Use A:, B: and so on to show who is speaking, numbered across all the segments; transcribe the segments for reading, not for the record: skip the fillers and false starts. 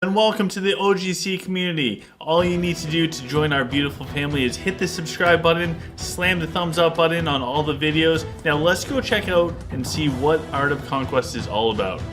A: And welcome to the OGC community. All you need to do to join our beautiful family is hit the subscribe button, slam the thumbs up button on all the videos. Now let's go check out and see what Art of Conquest is all about.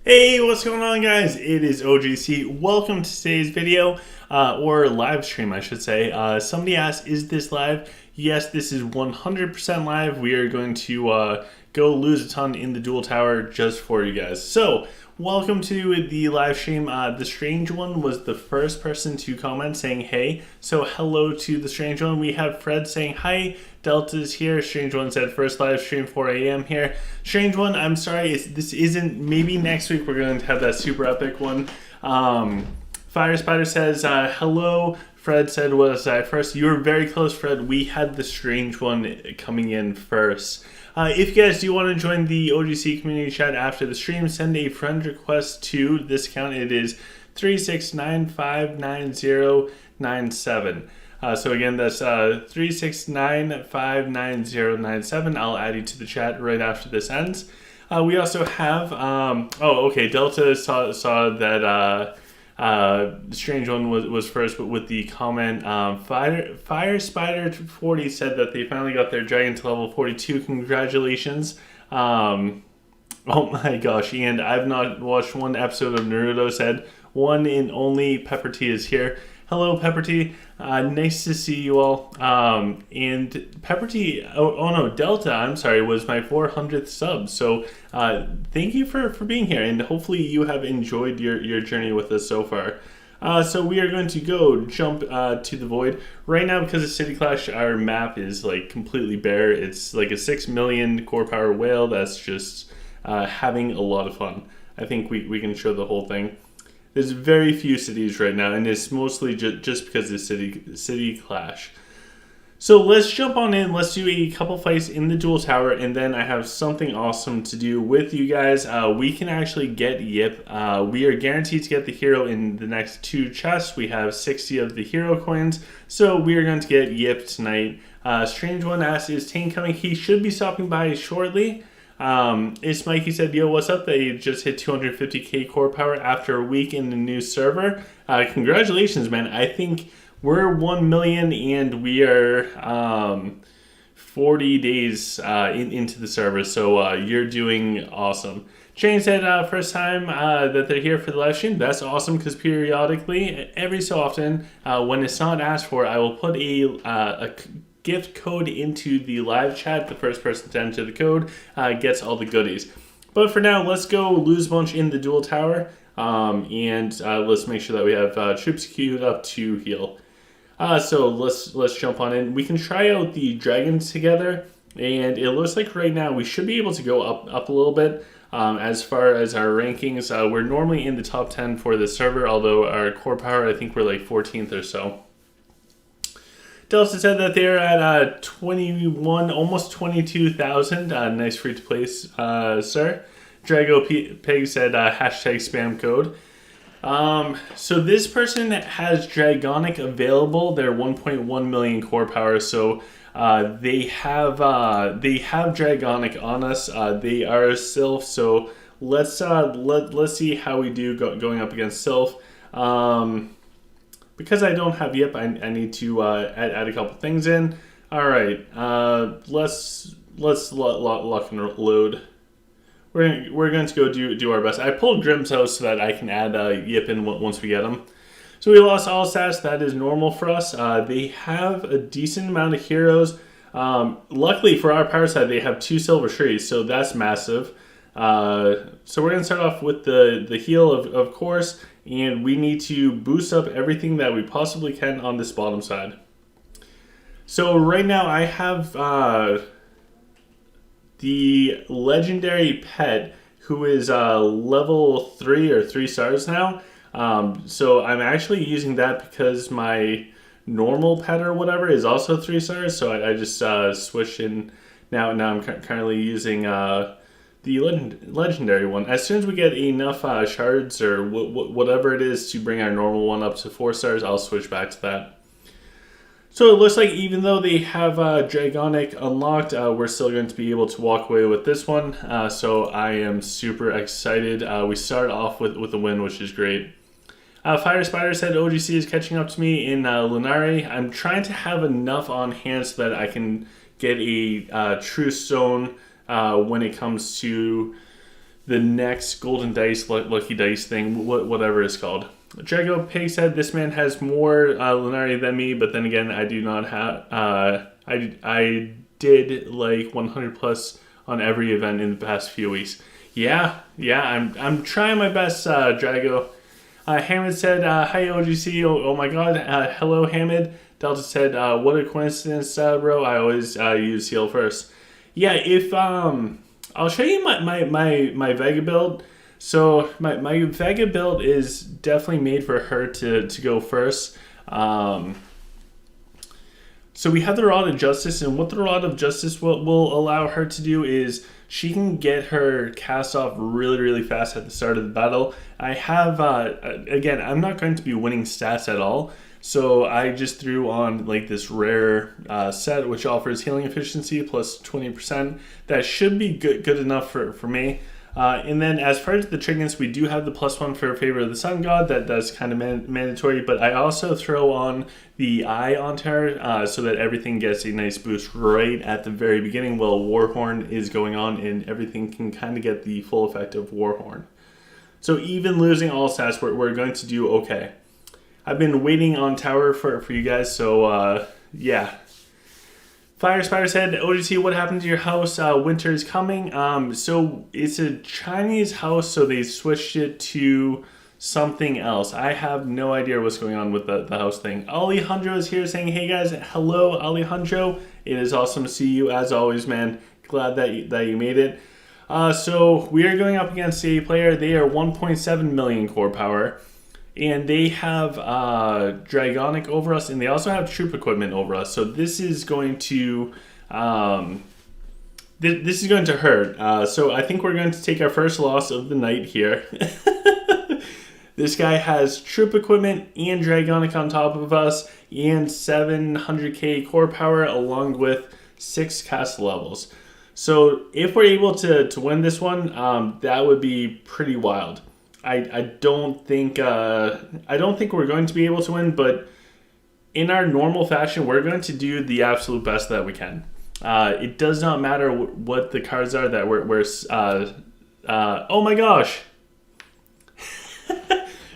A: Hey, what's going on, guys? It is OGC. Welcome to today's video, or live stream, I should say. Somebody asked, is this live? Yes, this is 100% live. We are going to go lose a ton in the Duel Tower just for you guys. So, welcome to the live stream. The Strange One was the first person to comment saying hey. So, hello to the Strange One. We have Fred saying hi. Delta's here. Strange One said first live stream 4 a.m. here. Strange One, I'm sorry, this isn't. Maybe next week we're going to have that super epic one. Fire Spider says hello. Fred said was I first. You were very close, Fred. We had the Strange One coming in first. If you guys do want to join the OGC community chat after the stream, send a friend request to this account. It is 369-590-97. So again, that's 369-590-97. I'll add you to the chat right after this ends. We also have, Delta saw that the Strange One was first, but with the comment, Fire Spider 40 said that they finally got their dragon to level 42. Congratulations. Oh my gosh, and I've not watched one episode of Naruto. Said one and only Pepper T is here. Hello, Pepper T. Nice to see you all. And Pepper T, Delta, I'm sorry, was my 400th sub. So thank you for being here, and hopefully you have enjoyed your journey with us so far. So we are going to go jump to the void. Right now, because of City Clash, our map is like completely bare. It's like a 6 million core power whale that's just having a lot of fun. I think we can show the whole thing. There's very few cities right now, and it's mostly just because of City Clash. So let's jump on in. Let's do a couple fights in the Duel Tower, and then I have something awesome to do with you guys. We can actually get Yip. We are guaranteed to get the hero in the next 2 chests. We have 60 of the hero coins, so we are going to get Yip tonight. Strange One asked, is Tane coming? He should be stopping by shortly. It's Mikey said, yo, what's up? They just hit 250k core power after a week in the new server. Congratulations, man. I think we're 1 million and we are 40 days into the server, so you're doing awesome. Shane said first time that they're here for the live stream. That's awesome, because periodically, every so often, when it's not asked for, I will put a gift code into the live chat. The first person to enter the code gets all the goodies. But for now, let's go lose a bunch in the Duel Tower, and let's make sure that we have troops queued up to heal. So let's jump on in. We can try out the dragons together. And it looks like right now we should be able to go up a little bit. As far as our rankings, we're normally in the top 10 for the server, although our core power, I think we're like 14th or so. Delta said that they're at 21, almost 22,000. Nice free to play, sir. Drago Pig said hashtag spam code. So this person has Dragonic available. They're 1.1 million core power. So they have Dragonic on us. They are Sylph. So let's see how we do going up against Sylph. Because I don't have Yip, I need to add a couple things in. All right, let's lock and load. We're going to go do our best. I pulled Grim's House so that I can add Yip in once we get him. So we lost all stats. That is normal for us. They have a decent amount of heroes. Luckily for our power side, they have 2 silver trees, so that's massive. So we're going to start off with the heal, of course, and we need to boost up everything that we possibly can on this bottom side. So right now I have the legendary pet who is level 3 or 3 stars now. So I'm actually using that because my normal pet or whatever is also 3 stars. So I just switched in. Now I'm currently using the legendary one. As soon as we get enough shards or whatever it is to bring our normal one up to 4 stars, I'll switch back to that. So it looks like even though they have Dragonic unlocked, we're still going to be able to walk away with this one. So I am super excited. We start off with a win, which is great. Fire Spider said OGC is catching up to me in Lunari. I'm trying to have enough on hand so that I can get a True Stone when it comes to the next Golden Dice, Lucky Dice thing, whatever it's called. Drago Pig said this man has more Lunari than me, but then again, I do not have. I did like 100 plus on every event in the past few weeks. Yeah, I'm trying my best, Drago. Hamid said, hi OGC, oh my god, hello Hamid. Delta said, what a coincidence, bro, I always use heal first. Yeah, if, I'll show you my Vega build. So my Vega build is definitely made for her to go first. So we have the Rod of Justice, and what the Rod of Justice will allow her to do is she can get her cast off really fast at the start of the battle. I have, again, I'm not going to be winning stats at all, so I just threw on like this rare set which offers healing efficiency plus 20%. That should be good enough for me. And then as far as the trinkets, we do have the +1 for Favor of the Sun God. That's kind of mandatory, but I also throw on the Eye onto her so that everything gets a nice boost right at the very beginning while Warhorn is going on, and everything can kind of get the full effect of Warhorn. So even losing all stats, we're going to do okay. I've been waiting on tower for you guys, so yeah. Fire Spider said, OGC, what happened to your house? Winter is coming. So it's a Chinese house, so they switched it to something else. I have no idea what's going on with the house thing. Alejandro is here saying, hey guys, hello Alejandro. It is awesome to see you as always, man. Glad that you made it. So we are going up against a player. They are 1.7 million core power. And they have Dragonic over us, and they also have troop equipment over us. So this is going to this is going to hurt. So I think we're going to take our first loss of the night here. This guy has troop equipment and Dragonic on top of us, and 700k core power along with 6 cast levels. So if we're able to win this one, that would be pretty wild. I don't think we're going to be able to win, but in our normal fashion, we're going to do the absolute best that we can. It does not matter what the cards are that we're oh my gosh!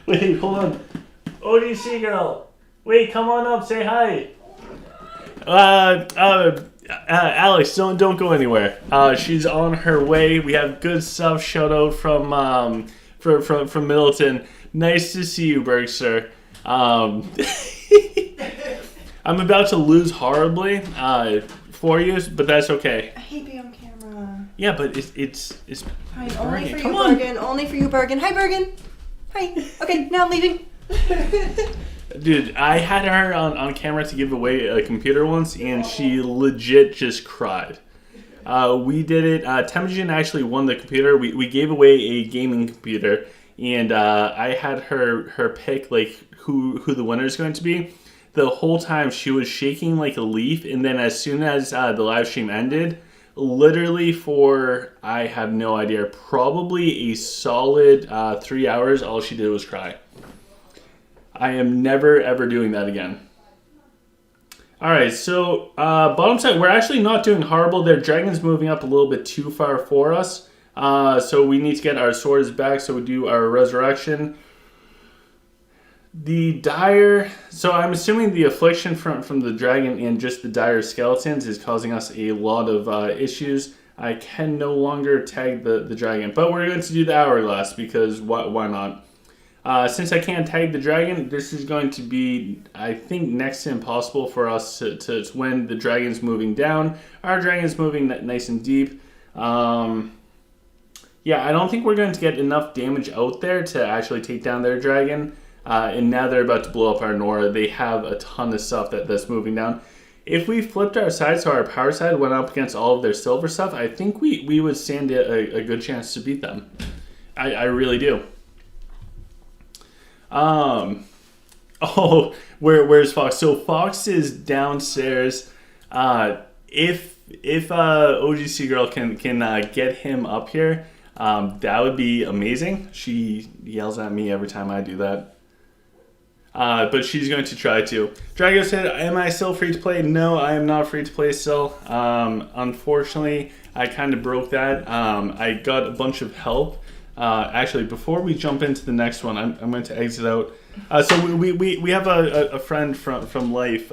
A: Wait, hold on. OGC girl, wait, come on up, say hi. Alex, don't go anywhere. She's on her way. We have good stuff. Shout out from Middleton. Nice to see you, Bergster. I'm about to lose horribly. for you, but that's okay.
B: I hate being on camera.
A: Yeah, but it's
B: Fine, only for you, Bergen. Only for you, Bergen. Hi, Bergen. Hi. Okay, now I'm leaving.
A: Dude, I had her on camera to give away a computer once, and she legit just cried. We did it. Temujin actually won the computer. We gave away a gaming computer, and I had her pick like who the winner is going to be. The whole time she was shaking like a leaf, and then as soon as the live stream ended, literally for, I have no idea, probably a solid 3 hours, all she did was cry. I am never ever doing that again. Alright, so bottom side, we're actually not doing horrible. Their dragon's moving up a little bit too far for us. So we need to get our swords back, so we do our resurrection. The dire, so I'm assuming the affliction from the dragon and just the dire skeletons is causing us a lot of issues. I can no longer tag the dragon, but we're going to do the hourglass because why not? Since I can't tag the dragon, this is going to be, I think, next to impossible for us to win. The dragon's moving down. Our dragon's moving nice and deep. Yeah, I don't think we're going to get enough damage out there to actually take down their dragon. And now they're about to blow up our Nora. They have a ton of stuff that's moving down. If we flipped our side, so our power side went up against all of their silver stuff, I think we would stand a good chance to beat them. I really do. Oh, where's Fox? So Fox is downstairs. If OGC girl can get him up here, that would be amazing. She yells at me every time I do that. But she's going to try to. Drago said, am I still free to play? No, I am not free to play still. Unfortunately, I kind of broke that. I got a bunch of help. Actually, before we jump into the next one, I'm going to exit out. So we have a friend from Life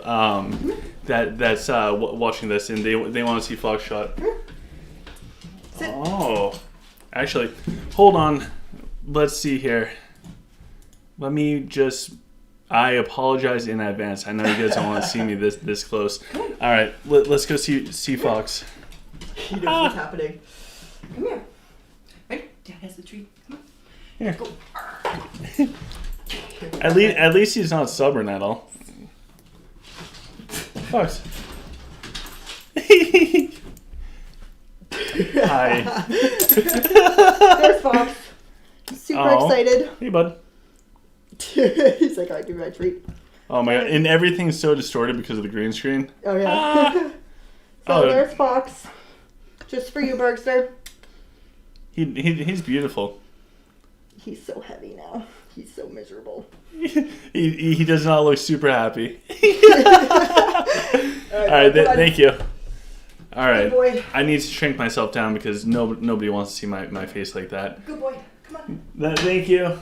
A: that's watching this, and they want to see Foxshot. Oh, actually, hold on. Let's see here. Let me just. I apologize in advance. I know you guys don't want to see me this close. All right, let's go see Fox.
B: He knows what's happening. Come here. Right, Dad has the treat. Come on.
A: Here. Go. At least he's not stubborn at all. Fox. Hi.
B: There's Fox. Super excited.
A: Hey, bud.
B: He's like, alright, give me my treat.
A: Oh my god, and everything's so distorted because of the green screen.
B: Oh yeah. So there's Fox. Just for you, Bergster.
A: He's beautiful.
B: He's so heavy now. He's so miserable.
A: he does not look super happy. Alright, thank you. Alright, I need to shrink myself down because nobody wants to see my face like that.
B: Good boy, come on.
A: Thank you.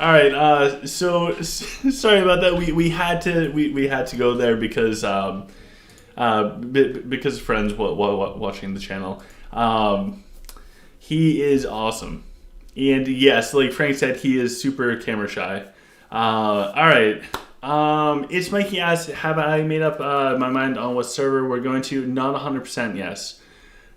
A: All right, so sorry about that. We had to go there because friends watching the channel. He is awesome, and yes, like Frank said, he is super camera shy. All right, it's Mikey asked, have I made up my mind on what server we're going to? Not 100% yes.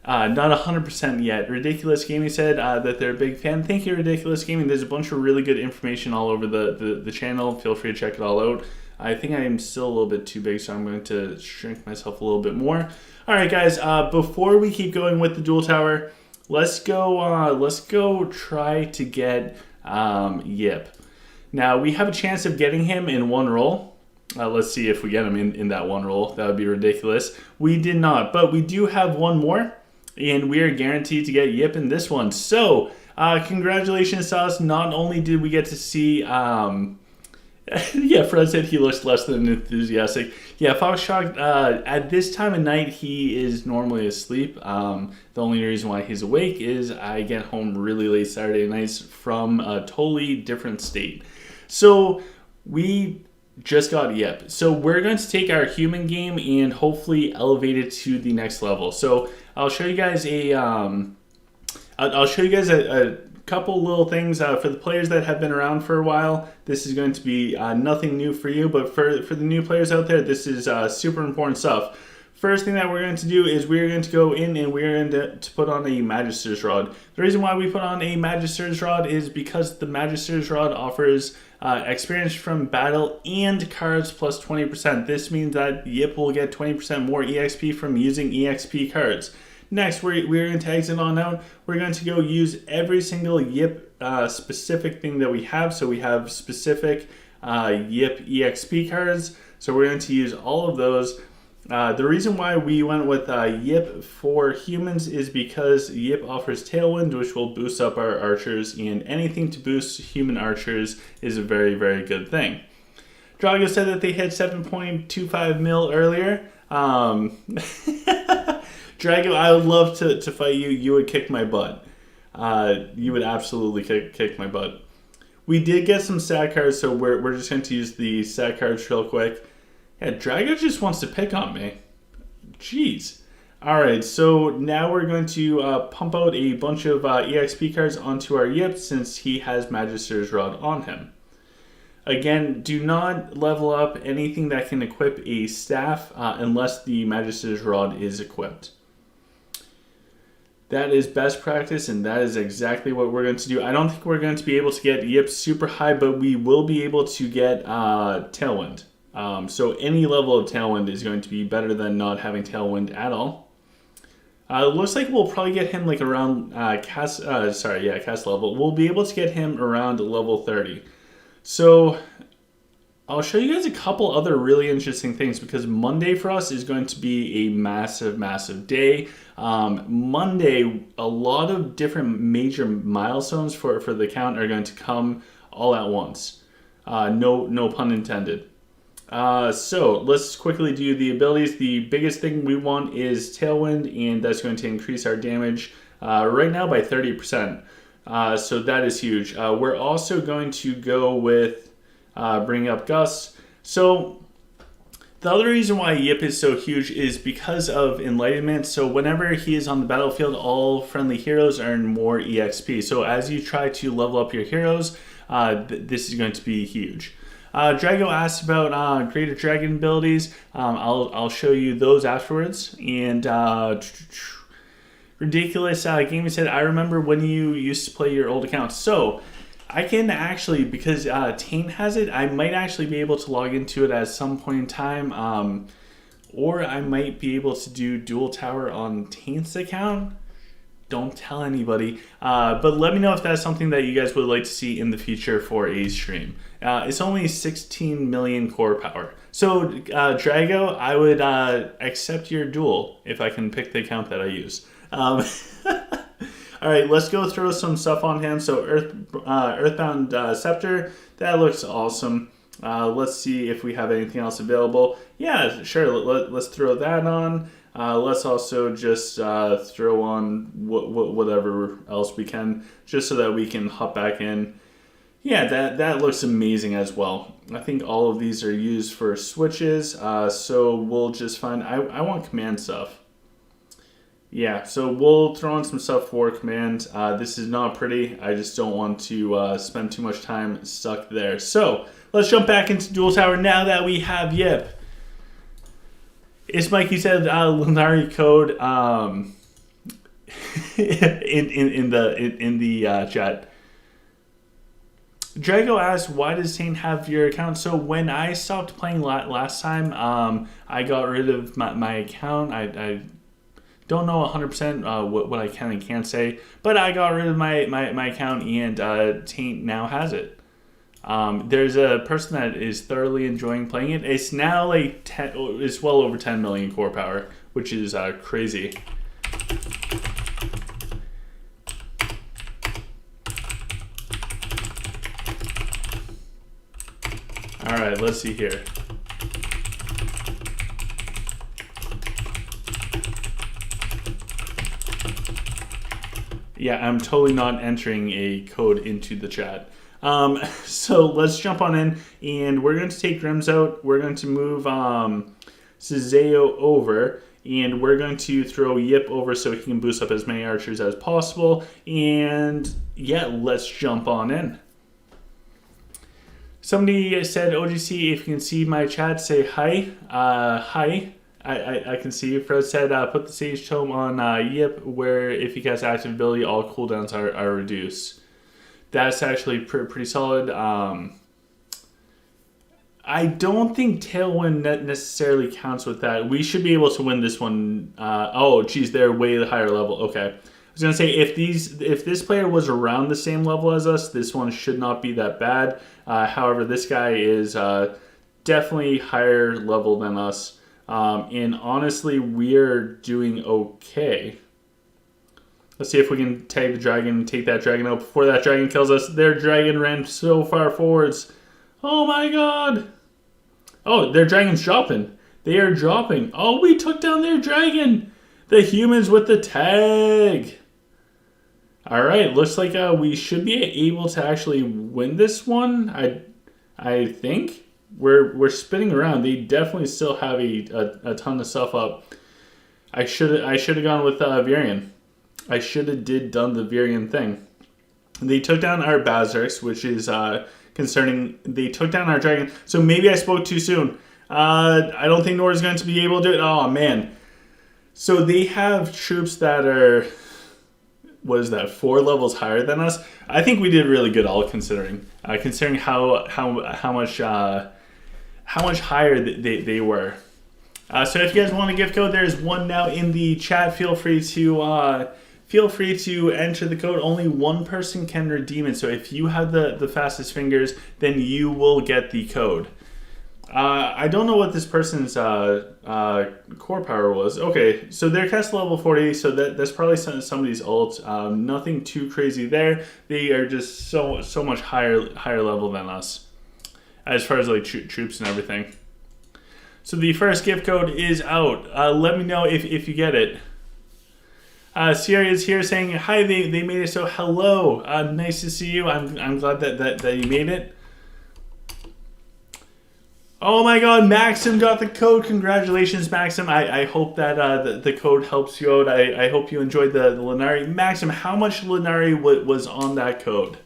A: Not 100% yet. Ridiculous Gaming said that they're a big fan. Thank you, Ridiculous Gaming. There's a bunch of really good information all over the channel. Feel free to check it all out. I think I am still a little bit too big, so I'm going to shrink myself a little bit more. All right, guys. Before we keep going with the Duel Tower, let's go try to get Yip. Now we have a chance of getting him in one roll. Let's see if we get him in that one roll. That would be ridiculous. We did not, but we do have one more. And we are guaranteed to get Yip in this one. So, congratulations to us. Not only did we get to see... yeah, Fred said he looks less than enthusiastic. Yeah, Foxshot, at this time of night, he is normally asleep. The only reason why he's awake is I get home really late Saturday nights from a totally different state. So, we just got Yip. So we're going to take our human game and hopefully elevate it to the next level. So I'll show you guys a couple little things for the players that have been around for a while. This is going to be nothing new for you, but for the new players out there, this is super important stuff. First thing that we're going to do is we're going to go in and we're going to put on a Magister's Rod. The reason why we put on a Magister's Rod is because the Magister's Rod offers experience from battle and cards plus 20%. This means that Yip will get 20% more EXP from using EXP cards. Next, we're going to exit on out. We're going to go use every single Yip specific thing that we have. So we have specific Yip EXP cards. So we're going to use all of those. The reason why we went with Yip for humans is because Yip offers Tailwind, which will boost up our archers, and anything to boost human archers is a very, very good thing. Drago said that they hit 7.25 mil earlier. Drago, I would love to fight you. You would kick my butt. You would absolutely kick my butt. We did get some stat cards, so we're just going to use the stat cards real quick. Yeah, Drago just wants to pick on me. Jeez. Alright, so now we're going to pump out a bunch of EXP cards onto our Yip since he has Magister's Rod on him. Again, do not level up anything that can equip a staff unless the Magister's Rod is equipped. That is best practice, and that is exactly what we're going to do. I don't think we're going to be able to get Yip super high, but we will be able to get Tailwind. So any level of Tailwind is going to be better than not having Tailwind at all. It looks like we'll probably get him like around cast level. We'll be able to get him around level 30. So I'll show you guys a couple other really interesting things because Monday for us is going to be a massive, massive day. Monday, a lot of different major milestones for the account are going to come all at once. No pun intended. So let's quickly do the abilities. The biggest thing we want is Tailwind, and that's going to increase our damage right now by 30%. So that is huge. We're also going to go with bring up Gus. So the other reason why Yip is so huge is because of Enlightenment. So whenever he is on the battlefield, all friendly heroes earn more EXP. So as you try to level up your heroes, this is going to be huge. Drago asked about Greater Dragon abilities. I'll show you those afterwards. And Ridiculous Gaming said, I remember when you used to play your old account. So I can actually, because Taint has it, I might actually be able to log into it at some point in time. Or I might be able to do Duel Tower on Taint's account. Don't tell anybody. But let me know if that's something that you guys would like to see in the future for a stream. It's only 16 million core power. So, Drago, I would accept your duel if I can pick the account that I use. Alright, let's go throw some stuff on him. So, Earthbound Scepter, that looks awesome. Let's see if we have anything else available. Yeah, sure, let's throw that on. Let's also just throw on whatever else we can, just so that we can hop back in. Yeah, that looks amazing as well. I think all of these are used for switches, so we'll just find... I want command stuff. Yeah, so we'll throw on some stuff for command. This is not pretty. I just don't want to spend too much time stuck there. So, let's jump back into Duel Tower now that we have Yip. It's Mikey said Lunari code in the chat. Drago asked, why does Taint have your account? So when I stopped playing last time, I got rid of my account. I don't know 100% what I can and can't say, but I got rid of my account, and Taint now has it. There's a person that is thoroughly enjoying playing it. It's now like it's well over 10 million core power, which is crazy. All right, let's see here. Yeah, I'm totally not entering a code into the chat. So let's jump on in, and we're going to take Grims out. We're going to move Cizeo over, and we're going to throw Yip over so he can boost up as many archers as possible. And yeah, let's jump on in. Somebody said, OGC, if you can see my chat, say hi. Hi. I can see. Fred said, put the Sage Tome on Yip, where if you cast active ability, all cooldowns are reduced. That's actually pretty solid. I don't think Tailwind necessarily counts with that. We should be able to win this one. Oh, geez, they're way higher level. Okay. I was going to say, if this player was around the same level as us, this one should not be that bad. However, this guy is definitely higher level than us. And honestly, we're doing okay. Let's see if we can tag the dragon and take that dragon out before that dragon kills us. Their dragon ran so far forwards. Oh my god. Oh, their dragon's dropping. They are dropping. Oh, we took down their dragon. The humans with the tag. Alright, looks like we should be able to actually win this one. I think. We're spinning around. They definitely still have a ton of stuff up. I should have gone with Virion. I should have done the Virion thing. They took down our Bazarks, which is concerning. They took down our dragon. So maybe I spoke too soon. I don't think Nora's going to be able to do it. Oh, man. So they have troops that are, what is that, 4 levels higher than us? I think we did really good, all considering. Considering how much higher they were. So if you guys want a gift code, there's one now in the chat. Feel free to enter the code. Only one person can redeem it. So if you have the fastest fingers, then you will get the code. I don't know what this person's core power was. Okay, so they're cast level 40, so that's probably somebody's ult. Nothing too crazy there. They are just so much higher level than us, as far as like troops and everything. So the first gift code is out. Let me know if you get it. Sierra is here saying, hi, they made it, so hello. Nice to see you. I'm glad that you made it. Oh my god, Maxim got the code. Congratulations, Maxim. I hope that the code helps you out. I hope you enjoyed the Lunari. Maxim, how much Lunari was on that code?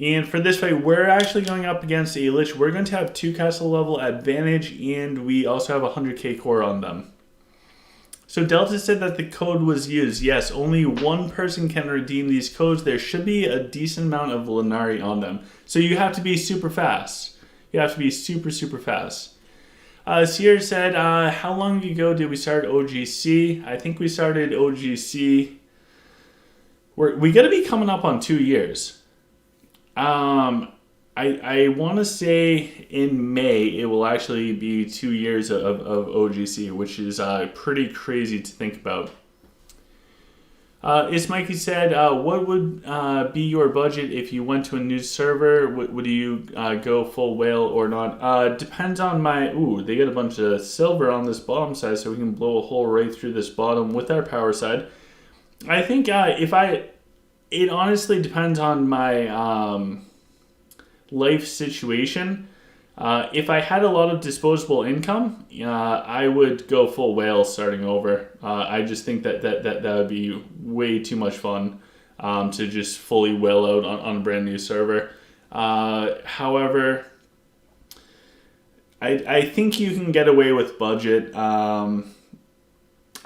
A: And for this fight, we're actually going up against a Lich. We're going to have 2 castle level advantage, and we also have 100k core on them. So Delta said that the code was used. Yes, only one person can redeem these codes. There should be a decent amount of Lunari on them. So you have to be super fast. You have to be super fast. Sierra said, how long ago did we start OGC? I think we started OGC. We got to be coming up on 2 years. I want to say in May it will actually be 2 years of OGC, which is pretty crazy to think about. Mikey said, what would be your budget if you went to a new server? Would you go full whale or not? Depends on my... Ooh, they get a bunch of silver on this bottom side, so we can blow a hole right through this bottom with our power side. I think it honestly depends on my life situation. If I had a lot of disposable income, I would go full whale starting over. I just think that would be way too much fun to just fully whale out on a brand new server. However, I think you can get away with budget.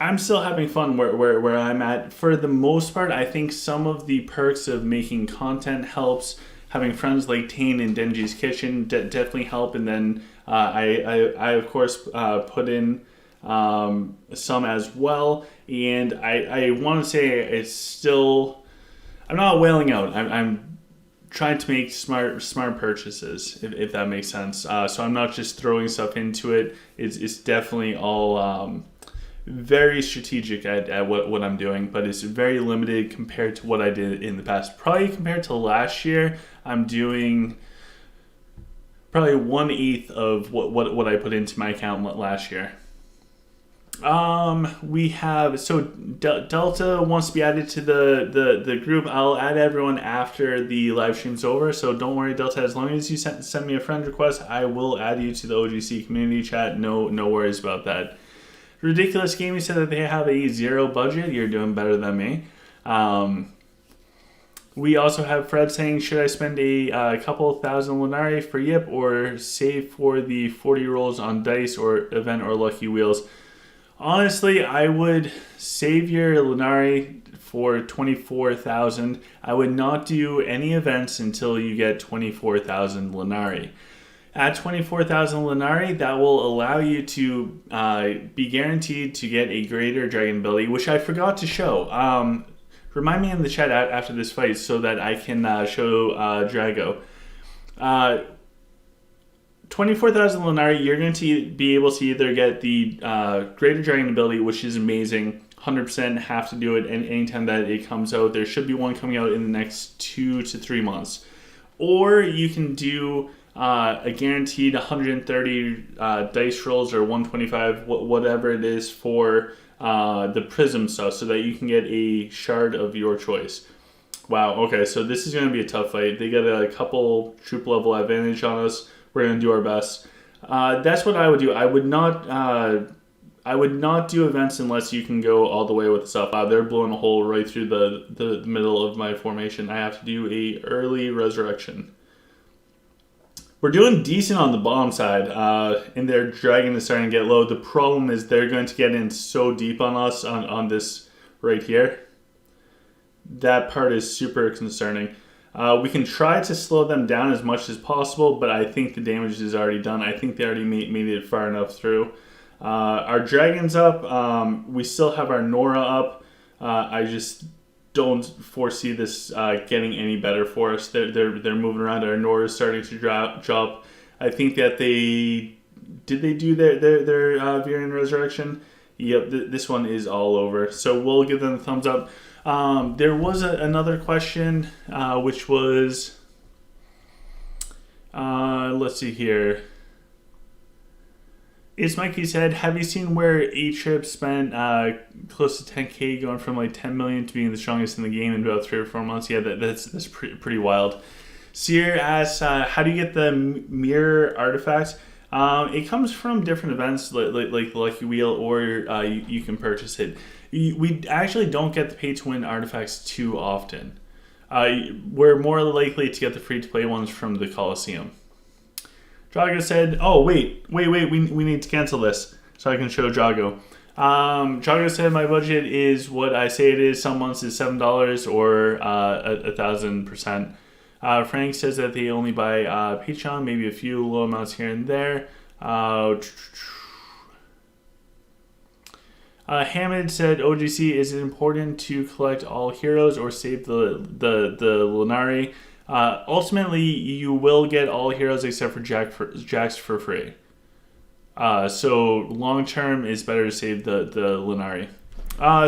A: I'm still having fun where I'm at. For the most part, I think some of the perks of making content helps. Having friends like Tane and Denji's Kitchen definitely help. And then I of course, put in some as well. And I want to say it's still... I'm not whaling out. I'm trying to make smart purchases, if that makes sense. So I'm not just throwing stuff into it. It's definitely all... very strategic at what I'm doing, but it's very limited compared to what I did in the past. Probably compared to last year, I'm doing probably 1/8 of what I put into my account last year. We have, so Delta wants to be added to the group. I'll add everyone after the live stream's over, so don't worry, Delta, as long as you send me a friend request, I will add you to the OGC community chat. No worries about that. Ridiculous Gaming said that they have a 0 budget. You're doing better than me. We also have Fred saying, should I spend a couple thousand Lunari for Yip or save for the 40 rolls on dice or event or lucky wheels? Honestly, I would save your Lunari for 24,000. I would not do any events until you get 24,000 Lunari. At 24,000 Lunari, that will allow you to be guaranteed to get a greater dragon ability, which I forgot to show. Remind me in the chat after this fight so that I can show Drago. 24,000 Lunari, you're going to be able to either get the Greater Dragon ability, which is amazing. 100% have to do it anytime that it comes out. There should be one coming out in the next 2 to 3 months. Or you can do a guaranteed 130 dice rolls or 125, whatever it is for the Prism stuff, so that you can get a shard of your choice. Wow, okay, so this is going to be a tough fight. They get a couple troop level advantage on us. We're going to do our best. That's what I would do. I would not do events unless you can go all the way with stuff. They're blowing a hole right through the middle of my formation. I have to do a early resurrection. We're doing decent on the bottom side, and their dragon is starting to get low. The problem is they're going to get in so deep on us on this right here. That part is super concerning. We can try to slow them down as much as possible, but I think the damage is already done. I think they already made it far enough through. Our dragon's up. We still have our Nora up. I just don't foresee this getting any better for us. They're moving around. Our Nora is starting to drop. I think that they do their Virion Resurrection. Yep, this one is all over. So we'll give them a thumbs up. There was another question, which was, let's see here. It's Mikey said, have you seen where A-Trip spent close to 10k, going from like 10 million to being the strongest in the game in about 3 or 4 months? Yeah, that's pretty wild. Seer asks, how do you get the mirror artifact? It comes from different events like the Lucky Wheel, or you can purchase it. We actually don't get the pay-to-win artifacts too often. We're more likely to get the free-to-play ones from the Coliseum. Drago said, oh, wait, we need to cancel this so I can show Drago. Drago said my budget is what I say it is. Some months is $7 or 1,000%. Frank says that they only buy Patreon, maybe a few low amounts here and there. Hamid said, OGC, is it important to collect all heroes or save the Lunari? Ultimately, you will get all heroes except for Jax for free. So long term, it's better to save the Lunari.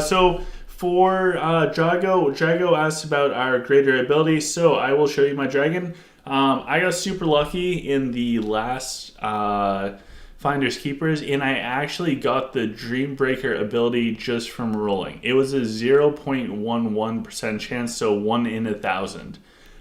A: So for Drago asked about our greater ability. So I will show you my dragon. I got super lucky in the last Finders Keepers, and I actually got the Dreambreaker ability just from rolling. It was a 0.11% chance, so 1 in 1,000.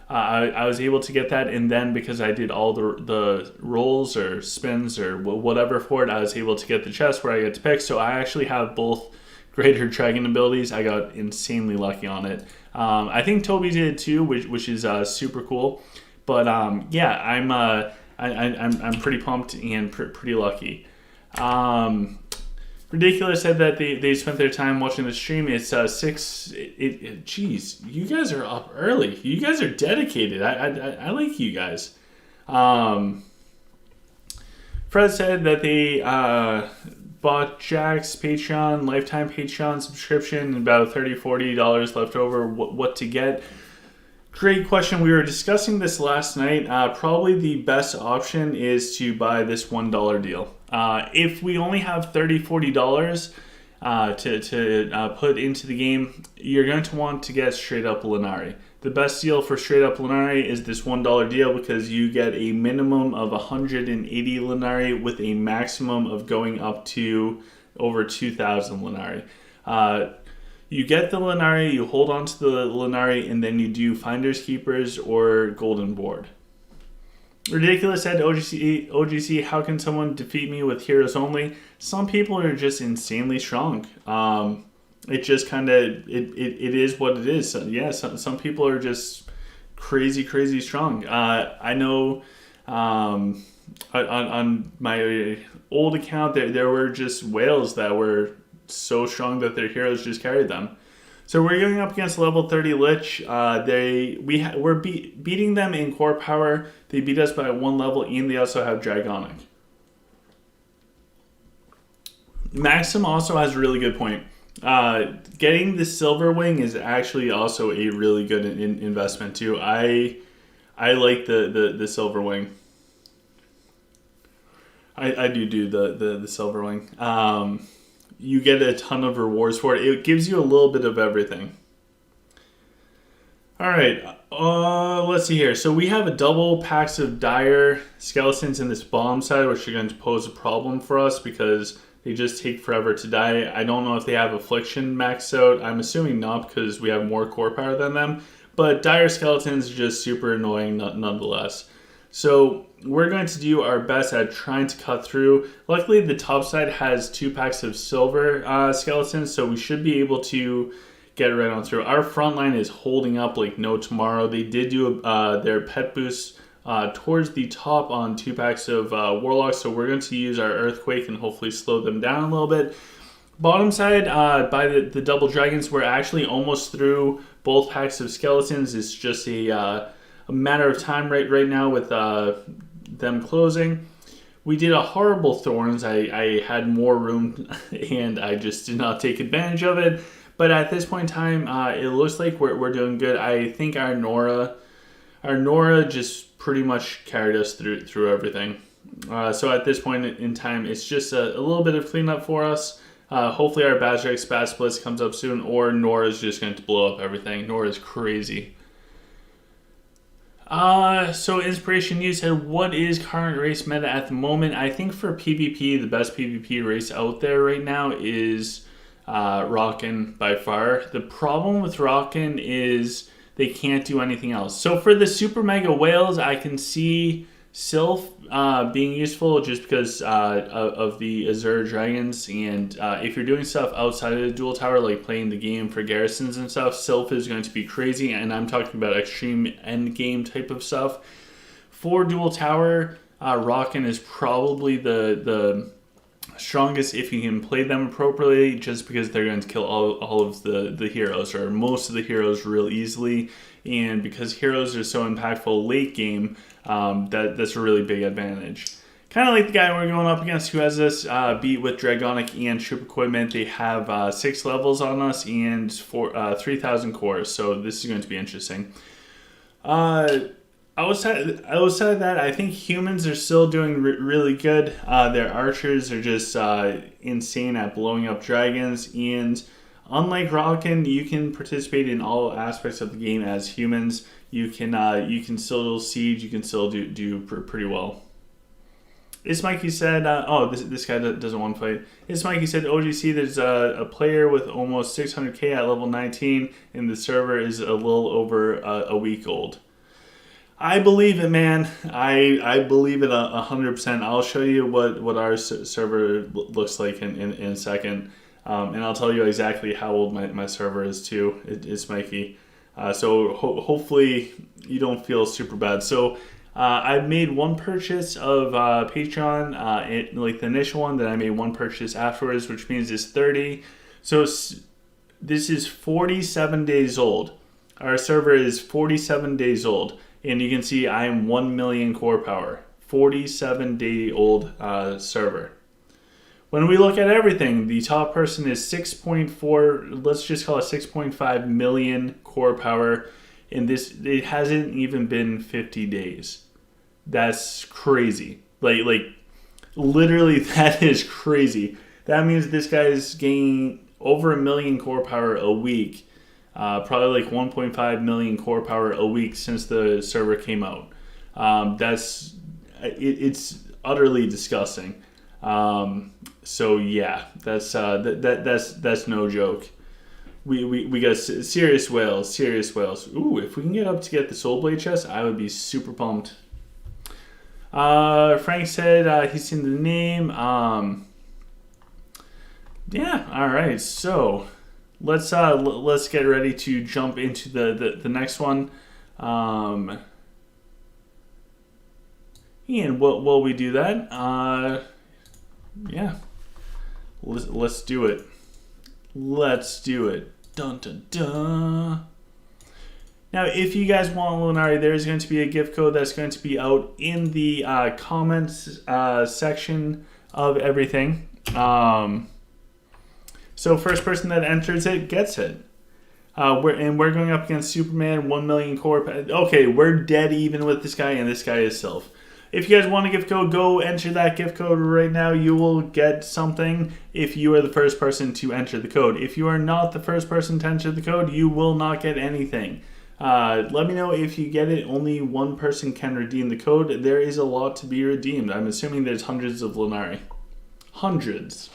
A: I was able to get that, and then because I did all the rolls or spins or whatever for it, I was able to get the chest where I get to pick. So I actually have both greater dragon abilities. I got insanely lucky on it. I think Toby did too, which is super cool. But yeah, I'm pretty pumped and pretty lucky. Ridiculous said that they spent their time watching the stream. It's 6. Geez, you guys are up early. You guys are dedicated. I like you guys. Fred said that they bought Jack's Patreon, lifetime Patreon subscription, about $30-$40 left over. What to get? Great question. We were discussing this last night. Probably the best option is to buy this $1 deal. If we only have $30-$40 to put into the game, you're going to want to get straight up Lunari. The best deal for straight up Lunari is this $1 deal, because you get a minimum of 180 Lunari with a maximum of going up to over 2,000 Lunari. You get the Lunari, you hold on to the Lunari, and then you do Finders Keepers or Golden Board. Ridiculous said, OGC, how can someone defeat me with heroes only? Some people are just insanely strong. it just kind of it is what it is. So, yeah, some people are just crazy strong. I know on my old account there were just whales that were so strong that their heroes just carried them. So we're going up against level 30 Lich. We're beating them in core power. They beat us by 1 level, and they also have Dragonic. Maxim also has a really good point. Getting the Silver Wing is actually also a really good investment too. I like the Silver Wing. I do the Silver Wing. You get a ton of rewards for it. It gives you a little bit of everything. All right, let's see here. So we have a double packs of dire skeletons in this bottom side, which are going to pose a problem for us because they just take forever to die. I don't know if they have Affliction maxed out. I'm assuming not because we have more core power than them. But dire skeletons are just super annoying nonetheless. So we're going to do our best at trying to cut through. Luckily, the top side has 2 packs of silver skeletons, so we should be able to get right on through. Our front line is holding up like no tomorrow. They did do their pet boost towards the top on 2 packs of Warlocks, so we're going to use our Earthquake and hopefully slow them down a little bit. Bottom side, by the double dragons, we're actually almost through both packs of skeletons. It's just a matter of time right now with them closing. We did a horrible Thorns. I had more room and I just did not take advantage of it. But at this point in time, it looks like we're doing good. I think our Nora just pretty much carried us through everything. So at this point in time, it's just a little bit of cleanup for us. Hopefully our Bazrak Spat Splits comes up soon, or Nora's just going to blow up everything. Nora's crazy. So Inspiration, you said, what is current race meta at the moment? I think for PvP, the best PvP race out there right now is Rockin' by far. The problem with Rockin' is they can't do anything else. So for the Super Mega Whales, I can see Sylph being useful just because of the Azure Dragons, and if you're doing stuff outside of the Duel Tower, like playing the game for garrisons and stuff, Sylph is going to be crazy, and I'm talking about extreme end game type of stuff. For Duel Tower, Rockin' is probably the strongest if you can play them appropriately, just because they're going to kill all of the heroes, or most of the heroes, real easily, and because heroes are so impactful late game, that's a really big advantage. Kind of like the guy we're going up against who has us beat with Dragonic and Troop Equipment. They have 6 levels on us and 3,000 cores, so this is going to be interesting. Outside of that, I think humans are still doing really good. Their archers are just insane at blowing up dragons, and unlike Rockin', you can participate in all aspects of the game as humans. You can still siege. You can still do pretty well. Mikey said, this guy doesn't want to fight. Mikey said, OGC, there's a player with almost 600k at level 19, and the server is a little over a week old. I believe it, man. I believe it 100%. I'll show you what our server looks like in a second. And I'll tell you exactly how old my server is too. It's Mikey. So hopefully you don't feel super bad. So I've made one purchase of Patreon, like the initial one. Then I made one purchase afterwards, which means it's 30. So this is 47 days old. Our server is 47 days old. And you can see I am 1 million core power. 47-day-old server. When we look at everything, the top person is 6.4, let's just call it 6.5 million core power. And it hasn't even been 50 days. That's crazy. Like literally, that is crazy. That means this guy is gaining over 1 million core power a week. Probably like 1.5 million core power a week since the server came out. It's utterly disgusting. So yeah, that's no joke. We got serious whales. Ooh, if we can get up to get the Soul Blade chest, I would be super pumped. Frank said he's seen the name. Yeah, all right. So let's get ready to jump into the next one. And while we do that, yeah, let's do it. Let's do it. Dun dun dun. Now, if you guys want Lunari, there is going to be a gift code that's going to be out in the comments section of everything. So first person that enters it gets it. We're going up against Superman, 1 million core. Okay, we're dead even with this guy, and this guy is Sylph. If you guys want a gift code, go enter that gift code right now. You will get something if you are the first person to enter the code. If you are not the first person to enter the code, you will not get anything. Let me know if you get it. Only one person can redeem the code. There is a lot to be redeemed. I'm assuming there's hundreds of Lunari. Hundreds.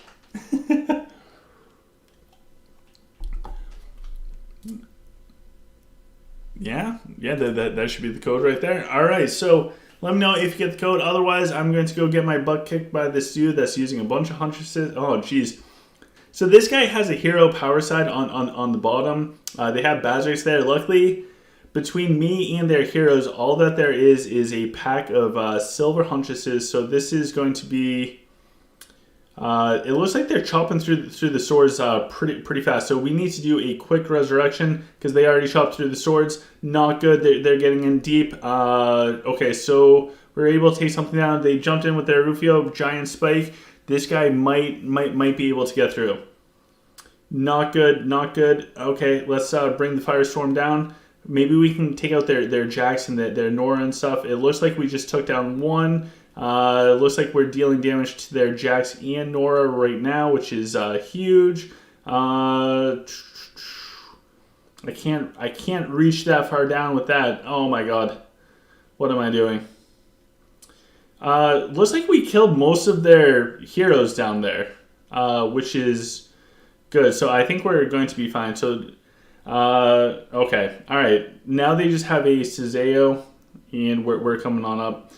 A: Yeah, that should be the code right there. All right, so let me know if you get the code. Otherwise, I'm going to go get my butt kicked by this dude that's using a bunch of huntresses. Oh, jeez. So this guy has a hero power side on the bottom. They have Bazarks there. Luckily, between me and their heroes, all that there is a pack of silver huntresses. So this is going to be... it looks like they're chopping through the swords pretty fast. So we need to do a quick resurrection because they already chopped through the swords. Not good. They're getting in deep. Okay, so we're able to take something down. They jumped in with their Rufio giant spike. This guy might be able to get through. Not good. Not good. Okay, let's bring the firestorm down. Maybe we can take out their Jax and their Nora and stuff. It looks like we just took down one. It looks like we're dealing damage to their Jax and Nora right now, which is huge. I can't reach that far down with that. Oh my god. What am I doing? Looks like we killed most of their heroes down there, which is good. So I think we're going to be fine. So, okay. All right. Now they just have a Sazeo, and we're coming on up.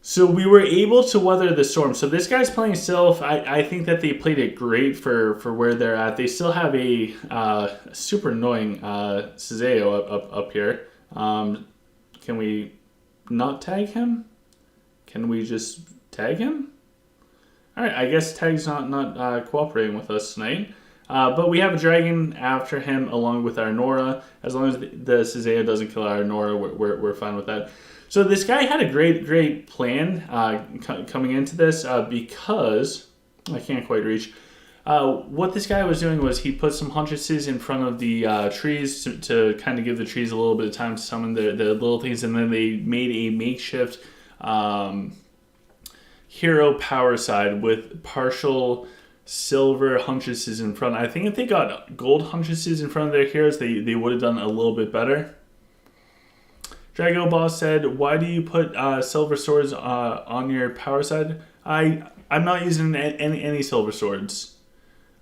A: So we were able to weather the storm. So this guy's playing Sylph. I think that they played it great for where they're at. They still have a super annoying Sazeo up here. Can we not tag him? Can we just tag him? All right, I guess Tag's not cooperating with us tonight. But we have a dragon after him along with our Nora. As long as the Sazeo doesn't kill our Nora, we're fine with that. So this guy had a great plan coming into this because I can't quite reach. What this guy was doing was he put some huntresses in front of the trees to kind of give the trees a little bit of time to summon the little things, and then they made a makeshift hero power side with partial silver huntresses in front. I think if they got gold huntresses in front of their heroes, they would have done a little bit better. Drago Boss said, "Why do you put silver swords on your power side?" I'm not using any silver swords.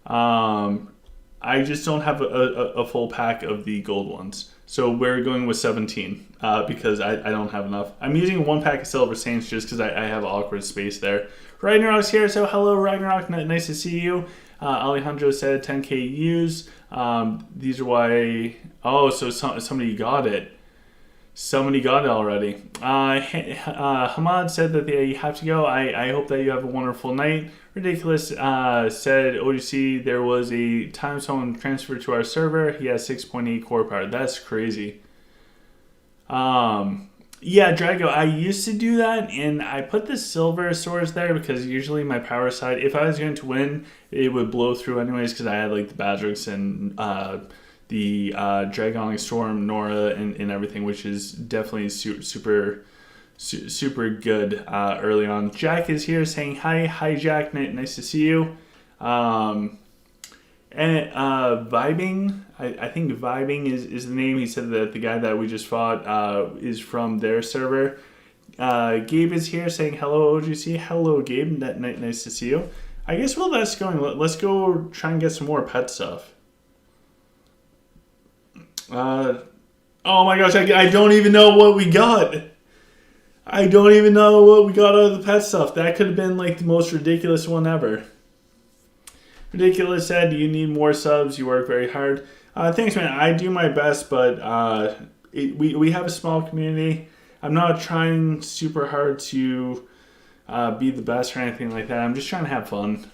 A: I just don't have a full pack of the gold ones. So we're going with 17 because I don't have enough. I'm using one pack of silver saints just because I have awkward space there. Ragnarok's here, so hello Ragnarok, nice to see you. Alejandro said 10k views. These are why... Oh, so somebody got it. Somebody got it already. Hamad said that you have to go. I hope that you have a wonderful night. Ridiculous said, OGC, there was a time zone transfer to our server. He has 6.8 core power. That's crazy. Yeah, Drago, I used to do that, and I put the silver swords there because usually my power side, if I was going to win, it would blow through anyways because I had like the Badrix and the Dragonic Storm, Nora, and everything, which is definitely super good early on. Jack is here saying hi Jack, nice to see you. And Vibing, I think Vibing is the name. He said that the guy that we just fought is from their server. Gabe is here saying hello OGC. Hello Gabe, nice to see you. I guess while that's going, let's go try and get some more pet stuff. Oh my gosh, I don't even know what we got. I don't even know what we got out of the pet stuff. That could have been like the most ridiculous one ever. Ridiculous said, you need more subs. You work very hard. Thanks, man. I do my best, but we have a small community. I'm not trying super hard to be the best or anything like that. I'm just trying to have fun.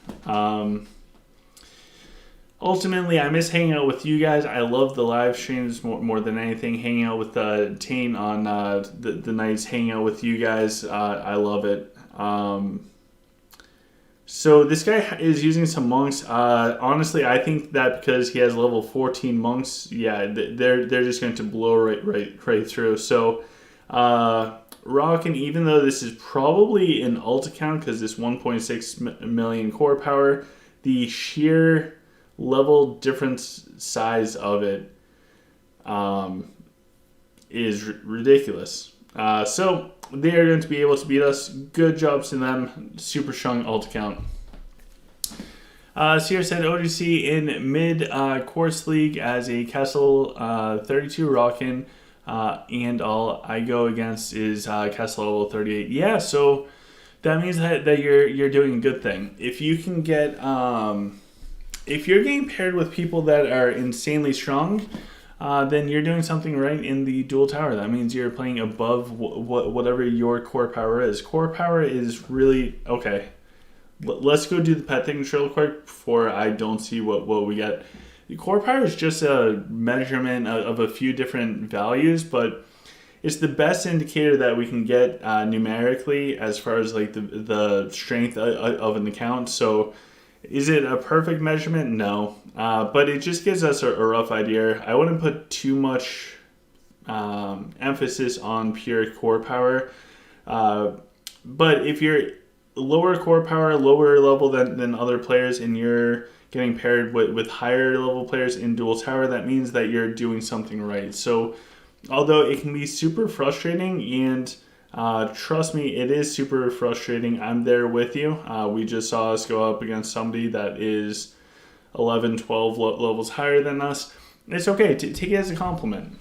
A: Ultimately, I miss hanging out with you guys. I love the live streams more than anything. Hanging out with Tane on the nights, hanging out with you guys. I love it. So this guy is using some monks. Honestly, I think that because he has level 14 monks, yeah, they're just going to blow right through. So Rockin', even though this is probably an alt account because this 1.6 million core power, the sheer level difference size of it is ridiculous. So they are going to be able to beat us. Good jobs to them. Super strong alt account. Sierra said OGC in mid course league as a Castle 32 Rockin', and all I go against is Castle level 38. Yeah, so that means that you're doing a good thing. If you can get if you're getting paired with people that are insanely strong, then you're doing something right in the dual tower. That means you're playing above whatever your core power is. Core power is really okay. Let's go do the pet things real quick before I don't see what we get. The core power is just a measurement of a few different values, but it's the best indicator that we can get numerically as far as like the strength of an account. So is it a perfect measurement? No. But it just gives us a rough idea. I wouldn't put too much emphasis on pure core power. But if you're lower core power, lower level than other players, and you're getting paired with higher level players in dual tower, that means that you're doing something right. So although it can be super frustrating, and trust me, it is super frustrating. I'm there with you. We just saw us go up against somebody that is 11, 12 levels higher than us. It's okay. Take it as a compliment.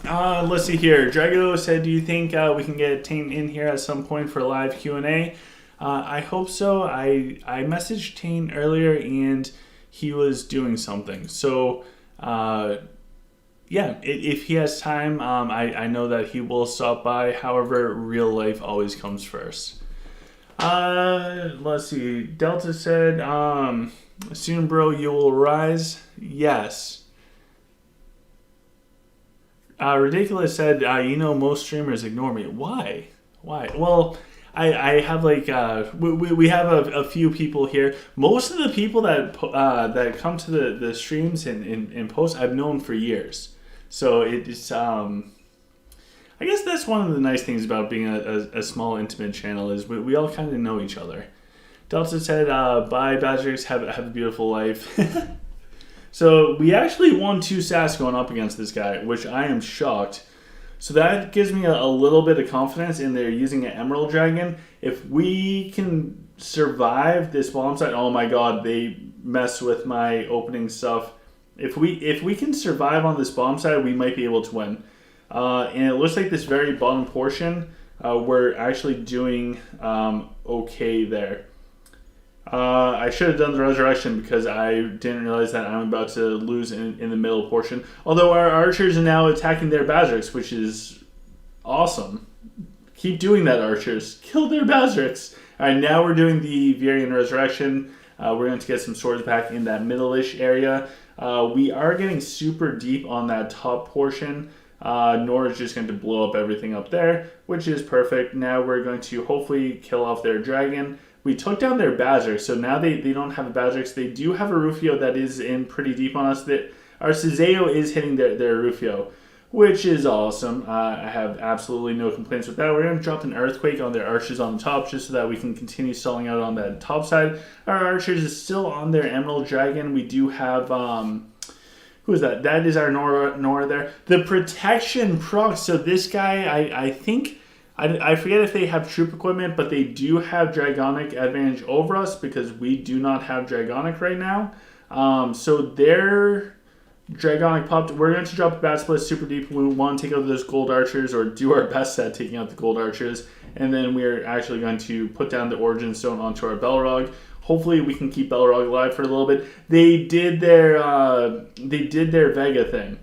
A: Let's see here. Drago said, do you think we can get Tane in here at some point for live Q&A? I hope so. I messaged Tane earlier and he was doing something. So, yeah, if he has time, I know that he will stop by. However, real life always comes first. Let's see. Delta said, soon, bro, you will rise. Yes. Ridiculous said, most streamers ignore me. Why? Well, I have like we have a few people here. Most of the people that come to the streams and post, I've known for years. So it's I guess that's one of the nice things about being a small intimate channel is we all kind of know each other. Delta said, bye Badgers, have a beautiful life. So we actually won 2 sats going up against this guy, which I am shocked. So that gives me a little bit of confidence in they're using an Emerald Dragon. If we can survive this bomb site, oh my god, they messed with my opening stuff. If we can survive on this bomb site, we might be able to win. And it looks like this very bottom portion, we're actually doing okay there. I should have done the resurrection because I didn't realize that I'm about to lose in the middle portion. Although our archers are now attacking their Bazarks, which is awesome. Keep doing that, archers. Kill their Bazarks. Alright, now we're doing the Varian resurrection. We're going to get some swords back in that middle-ish area. We are getting super deep on that top portion. Nora is just going to blow up everything up there, which is perfect. Now we're going to hopefully kill off their dragon. We took down their Bazarks, so now they don't have a Bazarks. They do have a Rufio that is in pretty deep on us. Our Cizeo is hitting their Rufio, which is awesome. I have absolutely no complaints with that. We're going to drop an Earthquake on their archers on the top just so that we can continue stalling out on that top side. Our archers is still on their Emerald Dragon. We do have... who is that? That is our Nora there. The protection proc. So this guy, I think... I forget if they have troop equipment, but they do have Dragonic advantage over us because we do not have Dragonic right now. So their Dragonic popped. We're going to drop a Bat Split super deep. We want to take out those gold archers or do our best at taking out the gold archers. And then we're actually going to put down the Origin Stone onto our Belrog. hopefully we can keep Belrog alive for a little bit. They did their Vega thing.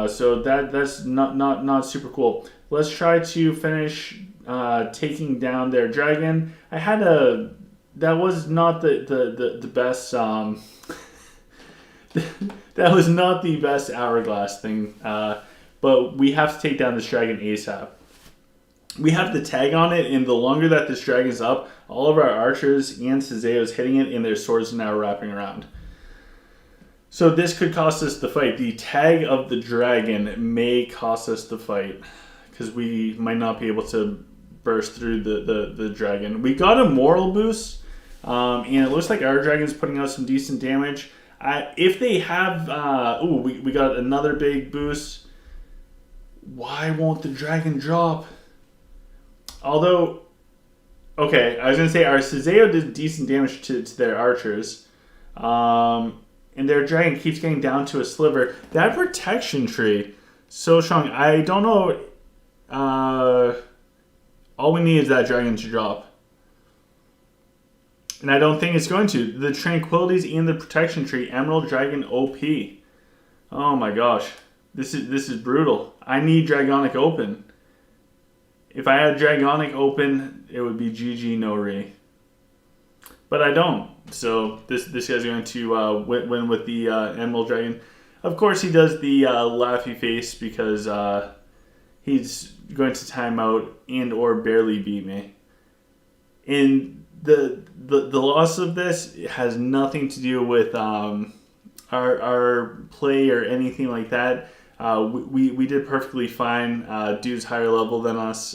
A: So that's not super cool. Let's try to finish taking down their dragon. That was not the best that was not the best hourglass thing. But we have to take down this dragon ASAP. We have the tag on it, and the longer that this dragon's up, all of our archers and Sazeos hitting it, and their swords are now wrapping around. So this could cost us the fight. The tag of the dragon may cost us the fight, because we might not be able to burst through the dragon. We got a moral boost, and it looks like our dragon's putting out some decent damage. If they have... we got another big boost. Why won't the dragon drop? Although, okay, I was going to say our Sazeo did decent damage to their archers. And their dragon keeps getting down to a sliver. That protection tree, so strong. I don't know. All we need is that dragon to drop. And I don't think it's going to. The tranquilities and the protection tree, Emerald Dragon OP. Oh my gosh. This is brutal. I need Dragonic Open. If I had Dragonic Open, it would be GG no re. But I don't. So this guy's going to win with the Emerald Dragon. Of course he does the laughy face because he's going to time out and or barely beat me. And the loss of this has nothing to do with our play or anything like that. We did perfectly fine. Dude's higher level than us.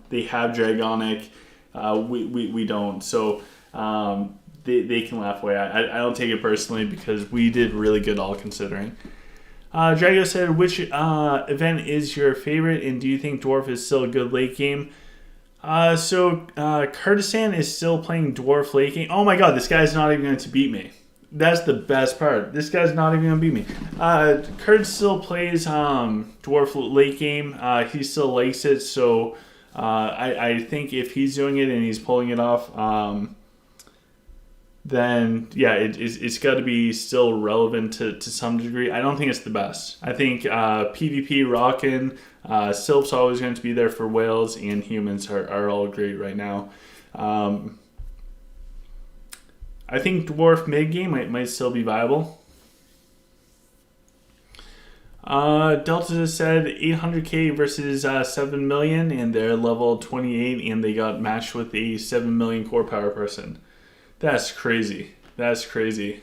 A: They have Dragonic. We don't. So they can laugh away. I don't take it personally because we did really good all considering. Drago said, which event is your favorite and do you think Dwarf is still a good late game? So Kurdistan is still playing Dwarf late game. Oh my god, this guy's not even going to beat me. That's the best part. This guy's not even going to beat me. Kurd still plays Dwarf late game. He still likes it, so I think if he's doing it and he's pulling it off, then yeah, it's got to be still relevant to some degree. I don't think it's the best. I think PvP rockin', Sylph's always going to be there for whales, and humans are all great right now. I think Dwarf mid game might still be viable. Delta said 800k versus 7 million, and they're level 28, and they got matched with a 7 million core power person. That's crazy. That's crazy.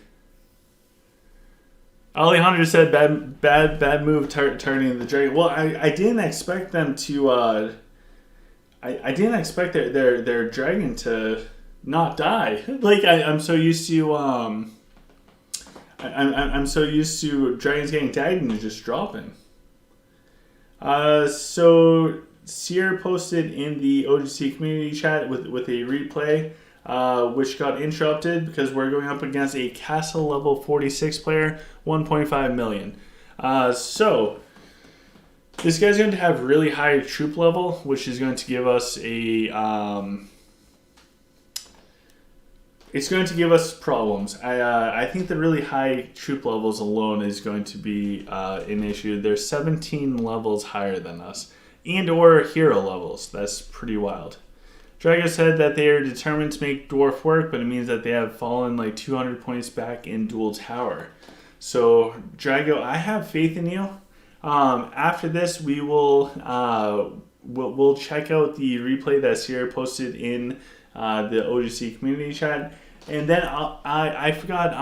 A: Alejandro said bad move turning the dragon. Well, I didn't expect them to. I didn't expect their dragon to not die. Like I'm so used to. I'm so used to dragons getting tagged and just dropping. So Seer posted in the OGC community chat with a replay. Which got interrupted because we're going up against a castle level 46 player, 1.5 million. So this guy's going to have really high troop level, which is going to give us a it's going to give us problems. I think the really high troop levels alone is going to be an issue. They're 17 levels higher than us, and or hero levels. That's pretty wild. Drago said that they are determined to make Dwarf work, but it means that they have fallen like 200 points back in Duel Tower. So, Drago, I have faith in you. After this, we will we'll check out the replay that Sierra posted in the OGC community chat, and then I forgot.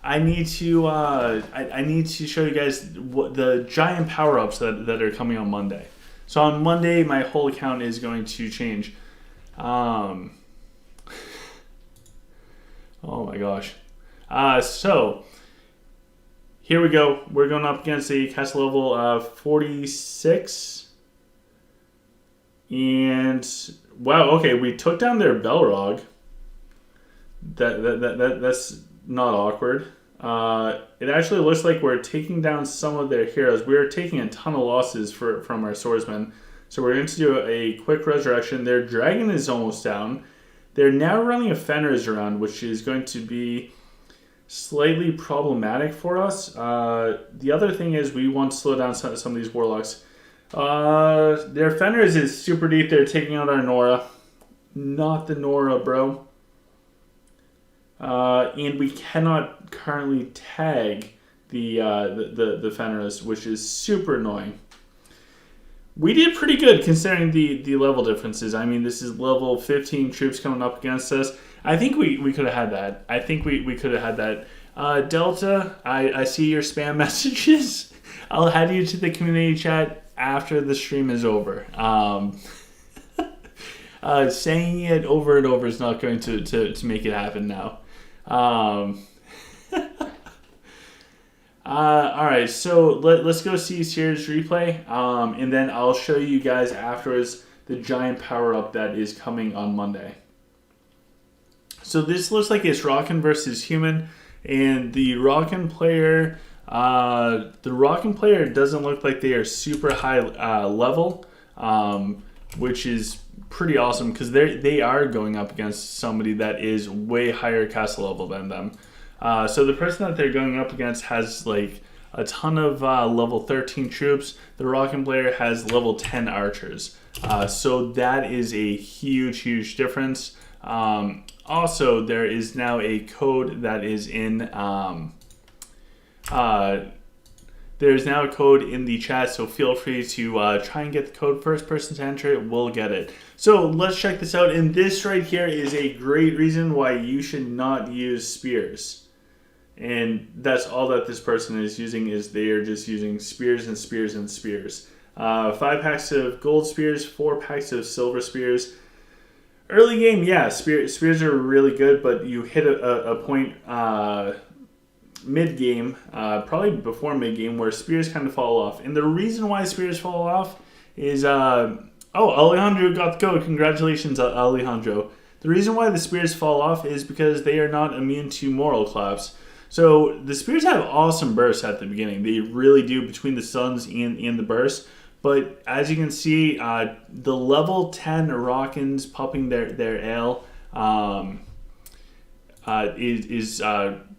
A: I need to show you guys the giant power ups that are coming on Monday. So on Monday, my whole account is going to change. Oh my gosh. So here we go. We're going up against a castle level 46. And wow, okay, we took down their Belrog. That's not awkward. It actually looks like we're taking down some of their heroes. We're taking a ton of losses from our swordsmen. So we're going to do a quick resurrection. Their dragon is almost down. They're now running a Fenris around, which is going to be slightly problematic for us. The other thing is we want to slow down some of these Warlocks. Their Fenris is super deep. They're taking out our Nora. Not the Nora, bro. And we cannot currently tag the Fenris, which is super annoying. We did pretty good considering the level differences. I mean, this is level 15 troops coming up against us. I think we could have had that. I think we could have had that. Delta, I see your spam messages. I'll add you to the community chat after the stream is over. Saying it over and over is not going to make it happen now. Alright, so let's go see Sears replay, and then I'll show you guys afterwards the giant power-up that is coming on Monday. So this looks like it's Rockin' versus Human, and the Rockin' player doesn't look like they are super high level, which is pretty awesome because they are going up against somebody that is way higher castle level than them. So the person that they're going up against has like a ton of level 13 troops. The Rockin' player has level 10 archers. So that is a huge difference. Also, there is now a code that is in... there's now a code in the chat, so feel free to try and get the code. First person to enter it will get it. So let's check this out. And this right here is a great reason why you should not use spears. And that's all that this person is using, is they are just using spears and spears and spears. 5 packs of gold spears, 4 packs of silver spears. Early game, yeah, spears are really good, but you hit a point mid-game, probably before mid-game, where spears kind of fall off. And the reason why spears fall off is... oh, Alejandro got the code. Congratulations, Alejandro. The reason why the spears fall off is because they are not immune to moral collapse. So the spears have awesome bursts at the beginning. They really do, between the stuns and the burst. But as you can see, the level 10 Rockins popping their ale is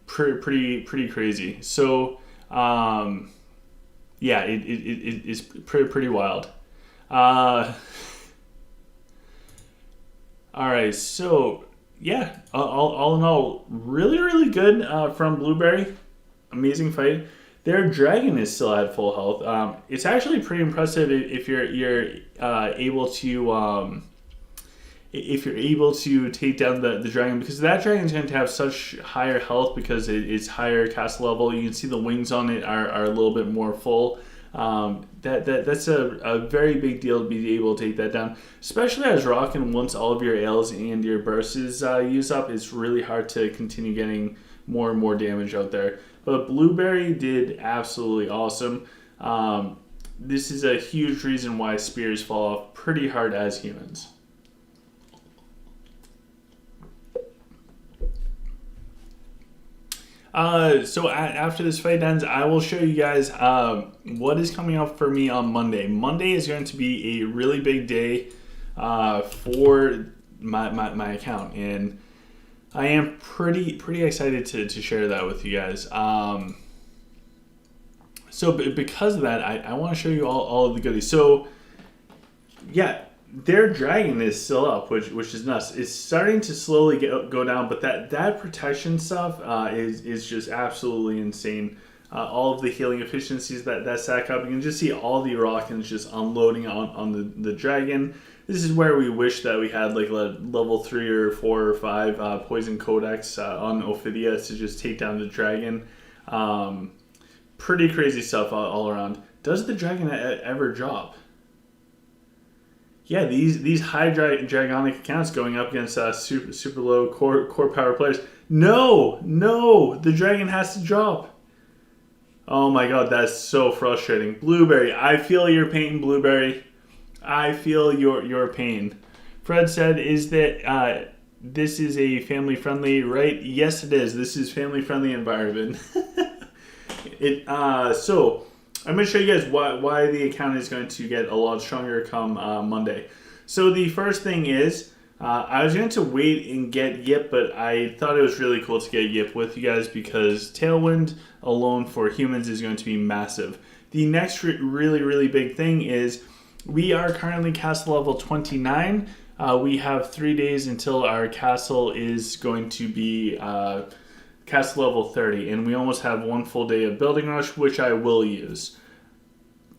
A: pretty crazy. So yeah, it is pretty wild. All right, so. Yeah, all in all, really good from Blueberry. Amazing fight. Their dragon is still at full health. It's actually pretty impressive if you're able to take down the dragon, because that dragon is going to have such higher health because it's higher castle level. You can see the wings on it are a little bit more full. That's a very big deal to be able to take that down, especially as Rockin', once all of your ales and your bursts is used up, it's really hard to continue getting more and more damage out there. But Blueberry did absolutely awesome. This is a huge reason why spears fall off pretty hard as humans. So after this fight ends, I will show you guys what is coming up for me on Monday. Monday is going to be a really big day for my account, and I am pretty excited to share that with you guys. So because of that, I want to show you all of the goodies. So yeah, their dragon is still up, which is nuts. It's starting to slowly go down, but that protection stuff is just absolutely insane. All of the healing efficiencies that stack up. You can just see all the Rockins just unloading on the dragon. This is where we wish that we had like a level 3 or 4 or 5 poison codex on Ophidia to just take down the dragon. Pretty crazy stuff all around. Does the dragon ever drop? Yeah, these high dragonic accounts going up against super low core power players. No, the dragon has to drop. Oh my god, that's so frustrating. Blueberry, I feel your pain, Blueberry. I feel your pain. Fred said, is that this is a family-friendly, right? Yes, it is. This is family-friendly environment. So I'm going to show you guys why the account is going to get a lot stronger come Monday. So the first thing is I was going to wait and get Yip, but I thought it was really cool to get Yip with you guys because Tailwind alone for humans is going to be massive. The next really, really big thing is we are currently castle level 29. We have 3 days until our castle is going to be castle level 30, and we almost have 1 full day of building rush, which I will use.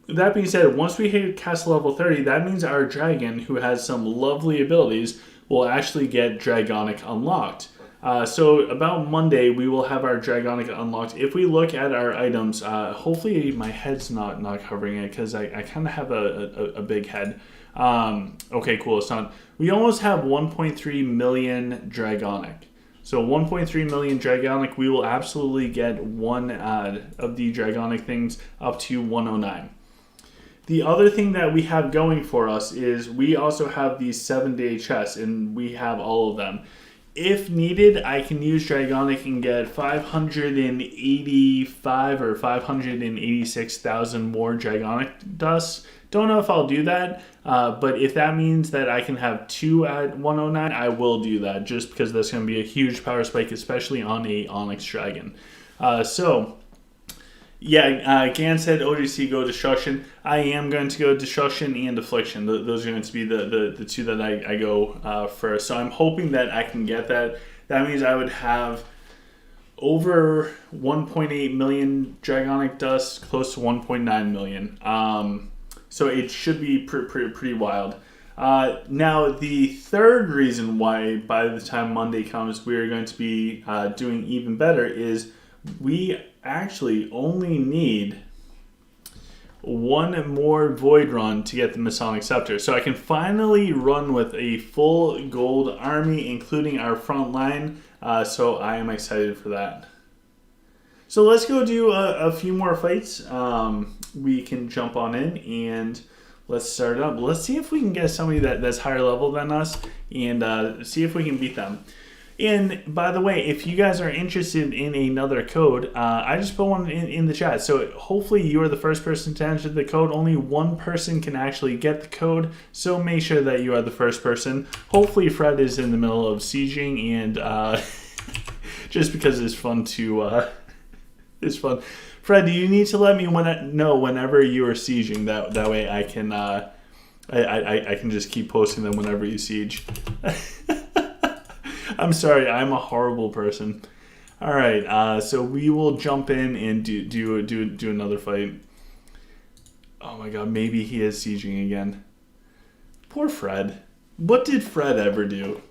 A: That being said, once we hit castle level 30, that means our dragon, who has some lovely abilities, will actually get Dragonic unlocked. So about Monday, we will have our Dragonic unlocked. If we look at our items, hopefully my head's not covering it because I kind of have a big head. Okay, cool. It's not. We almost have 1.3 million Dragonic. So 1.3 million Dragonic, we will absolutely get one of the Dragonic things up to 109. The other thing that we have going for us is we also have these 7-day chests, and we have all of them. If needed, I can use Dragonic and get 585 or 586,000 more Dragonic dust. Don't know if I'll do that, but if that means that I can have 2 at 109, I will do that, just because that's going to be a huge power spike, especially on a Onyx Dragon. Gan said OGC go Destruction. I am going to go Destruction and Affliction. Those are going to be the 2 that I go first. So I'm hoping that I can get that. That means I would have over 1.8 million Dragonic dust, close to 1.9 million. So it should be pretty wild. Now, the third reason why by the time Monday comes we are going to be doing even better is we actually only need 1 more Void Run to get the Masonic Scepter. So I can finally run with a full gold army, including our front line. So I am excited for that. So let's go do a few more fights. We can jump on in and let's start up. Let's see if we can get somebody that's higher level than us and see if we can beat them. And by the way, if you guys are interested in another code, I just put one in the chat. So hopefully you are the first person to enter the code. Only 1 person can actually get the code. So make sure that you are the first person. Hopefully Fred is in the middle of sieging and just because it's fun to... it's fun. Fred, do you need to let me know whenever you are sieging? That way I can I can just keep posting them whenever you siege. I'm sorry, I'm a horrible person. All right, so we will jump in and do another fight. Oh my God, maybe he is sieging again. Poor Fred. What did Fred ever do?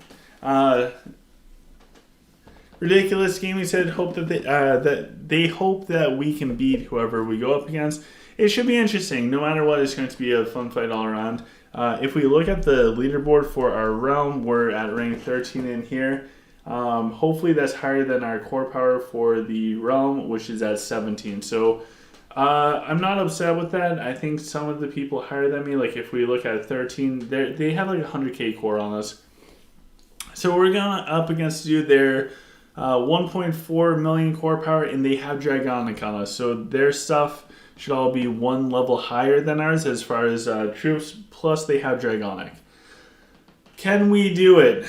A: Ridiculous Gaming said hope that they hope that we can beat whoever we go up against. It should be interesting. No matter what, it's going to be a fun fight all around. If we look at the leaderboard for our realm, we're at rank 13 in here. Hopefully that's higher than our core power for the realm, which is at 17. So I'm not upset with that. I think some of the people higher than me, like if we look at 13, they have like 100k core on us. So we're going up against a dude there. 1.4 million core power, and they have Dragonic on us. So their stuff should all be 1 level higher than ours as far as troops, plus they have Dragonic. Can we do it?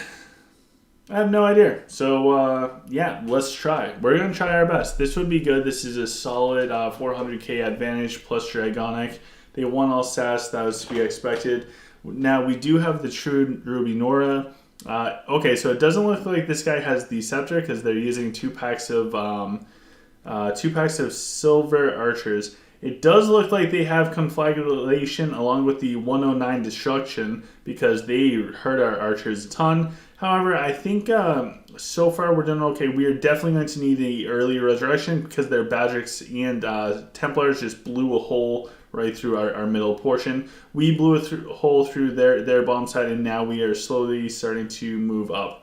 A: I have no idea. So, yeah, let's try. We're going to try our best. This would be good. This is a solid 400k advantage plus Dragonic. They won all SAS. That was to be expected. Now, we do have the true Ruby Nora. Okay, so it doesn't look like this guy has the Scepter because they're using 2 packs of Silver Archers. It does look like they have Conflagration along with the 109 Destruction because they hurt our archers a ton. However, I think so far we're doing okay. We are definitely going to need the early Resurrection because their Badrix and Templars just blew a hole right through our middle portion. We blew a hole through their bomb side, and now we are slowly starting to move up.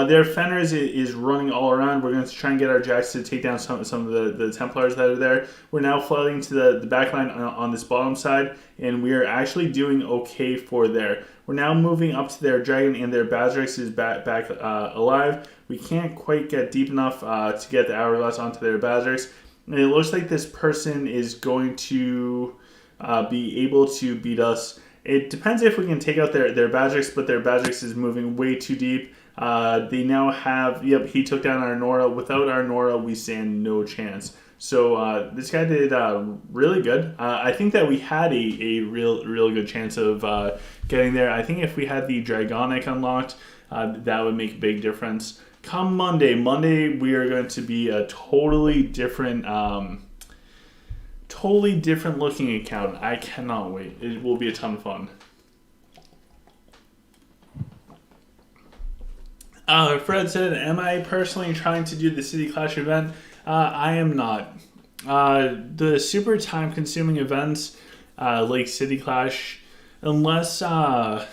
A: Their Fenris is running all around. We're going to try and get our Jacks to take down some of the Templars that are there. We're now flooding to the back line on this bottom side, and we are actually doing okay for there. We're now moving up to their Dragon, and their Badrix is back alive. We can't quite get deep enough to get the Hourglass onto their Badrix. And it looks like this person is going to be able to beat us. It depends if we can take out their Badrix, but their Badrix is moving way too deep. They now have, he took down our Nora. Without our Nora, we stand no chance. So this guy did really good. I think that we had a real good chance of getting there. I think if we had the Dragonic unlocked, that would make a big difference. Come Monday, we are going to be a totally different looking account. I cannot wait. It will be a ton of fun. Fred said, am I personally trying to do the City Clash event? I am not. The super time consuming events like City Clash, unless I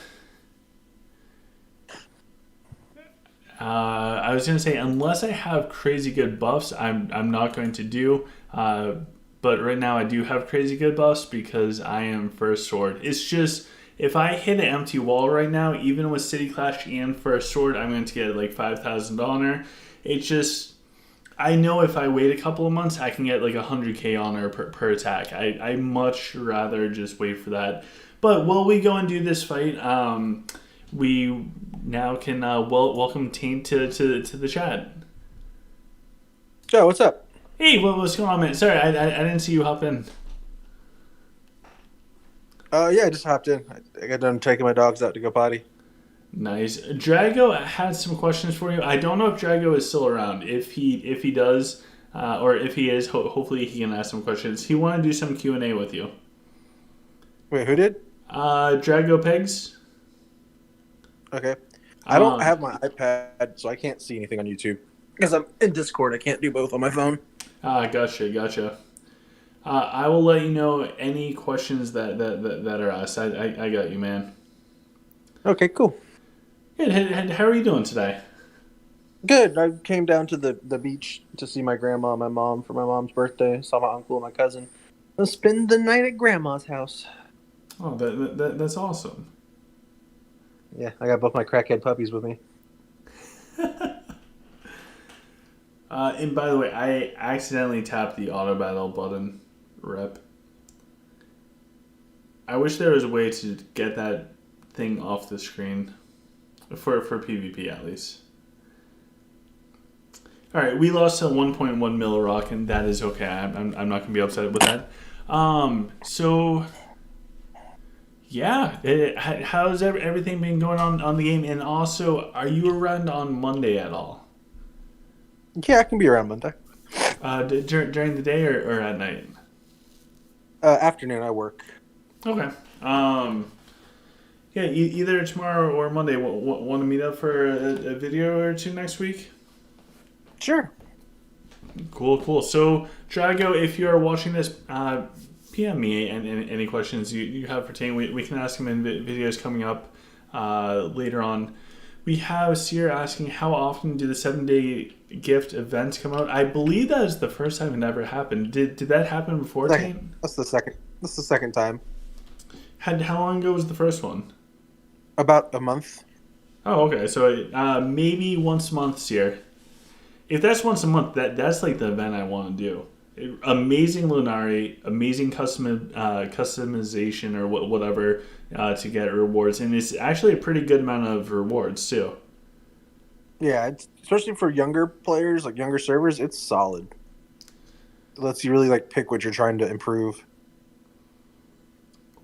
A: was going to say, unless I have crazy good buffs, I'm not going to do. But right now I do have crazy good buffs because I am first sword. It's just, if I hit an empty wall right now, even with City Clash and first sword, I'm going to get like 5,000 honor. It's just, I know if I wait a couple of months, I can get like 100k honor per attack. I much rather just wait for that. But while we go and do this fight, we now can welcome Taint to the chat.
C: Joe, what's up?
A: Hey, what's going on, man? Sorry, I didn't see you hop in.
C: Yeah, I just hopped in. I got done taking my dogs out to go potty.
A: Nice. Drago had some questions for you. I don't know if Drago is still around. If he does, or if he is, hopefully he can ask some questions. He wanted to do some Q&A with you.
C: Wait, who did?
A: Drago Pegs.
C: Okay. I don't have my iPad, so I can't see anything on YouTube. Because I'm in Discord. I can't do both on my phone.
A: Gotcha. I will let you know any questions that are asked. I got you, man.
C: Okay, cool.
A: Good. How are you doing today?
C: Good. I came down to the beach to see my grandma and my mom for my mom's birthday. Saw my uncle and my cousin. I'll spend the night at grandma's house.
A: Oh, that's awesome.
C: Yeah, I got both my crackhead puppies with me.
A: And by the way, I accidentally tapped the auto battle button. Rep. I wish there was a way to get that thing off the screen for PvP at least. All right, we lost to 1.1 mil rock, and that is okay. I'm not gonna be upset with that. So yeah, how's everything been going on the game? And also, are you around on Monday at all?
C: Yeah, I can be around Monday.
A: During the day or at night?
C: Afternoon, I work.
A: Okay. Yeah, either tomorrow or Monday. Want to meet up for a video or two next week?
C: Sure.
A: Cool. So, Drago, if you are watching this, PM me and any questions you have pertaining. We can ask them in videos coming up later on. We have Seer asking, how often do the 7-day gift events come out? I believe that is the first time it ever happened. Did that happen before?
C: That's the second. That's the second time.
A: How long ago was the first one?
C: About a month.
A: Oh, okay. So maybe once a month, Seer. If that's once a month, that's like the event I want to do. Amazing Lunari, amazing customization or whatever to get rewards, and it's actually a pretty good amount of rewards too.
C: Yeah, especially for younger players, like younger servers, it's solid. It lets you really like pick what you're trying to improve.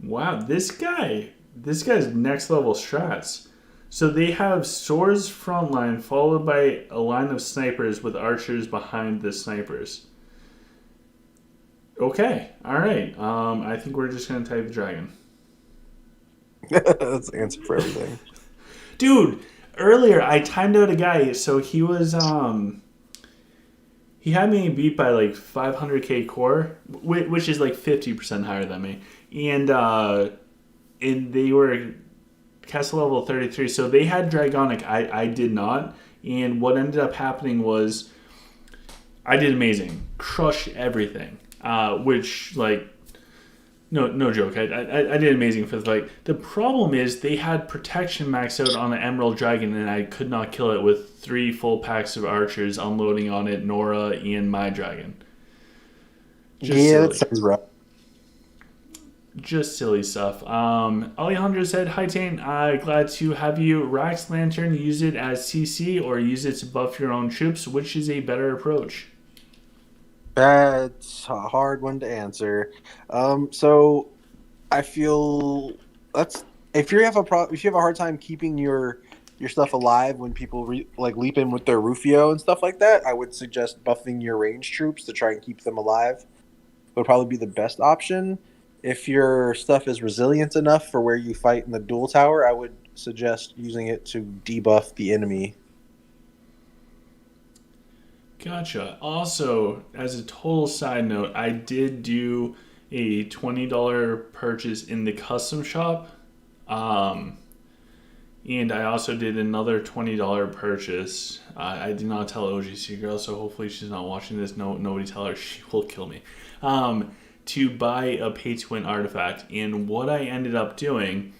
A: Wow, this guy's next level strats. So they have swords frontline followed by a line of snipers with archers behind the snipers. Okay, all right. I think we're just gonna type dragon.
C: That's the answer for everything.
A: Dude, earlier I timed out a guy, so he was he had me beat by like 500k core, which is like 50% higher than me, and they were castle level 33, so they had dragonic. I did not, and what ended up happening was I did amazing, crushed everything. Which, like, no joke, I did amazing for the fight. The problem is they had protection maxed out on the Emerald Dragon, and I could not kill it with 3 full packs of archers unloading on it, Nora and my dragon.
C: That sounds rough.
A: Just silly stuff. Alejandro said, "Hi Tane, glad to have you. Rax Lantern, use it as CC or use it to buff your own troops. Which is a better approach?"
C: That's a hard one to answer. So I feel that's if you have if you have a hard time keeping your stuff alive when people like leap in with their Rufio and stuff like that, I would suggest buffing your range troops to try and keep them alive. Would probably be the best option. If your stuff is resilient enough for where you fight in the duel tower, I would suggest using it to debuff the enemy.
A: Gotcha. Also, as a total side note, I did do a $20 purchase in the custom shop. And I also did another $20 purchase. I did not tell OGC girl, so hopefully she's not watching this. No, nobody tell her, she will kill me. To buy a pay-to-win artifact. And what I ended up doing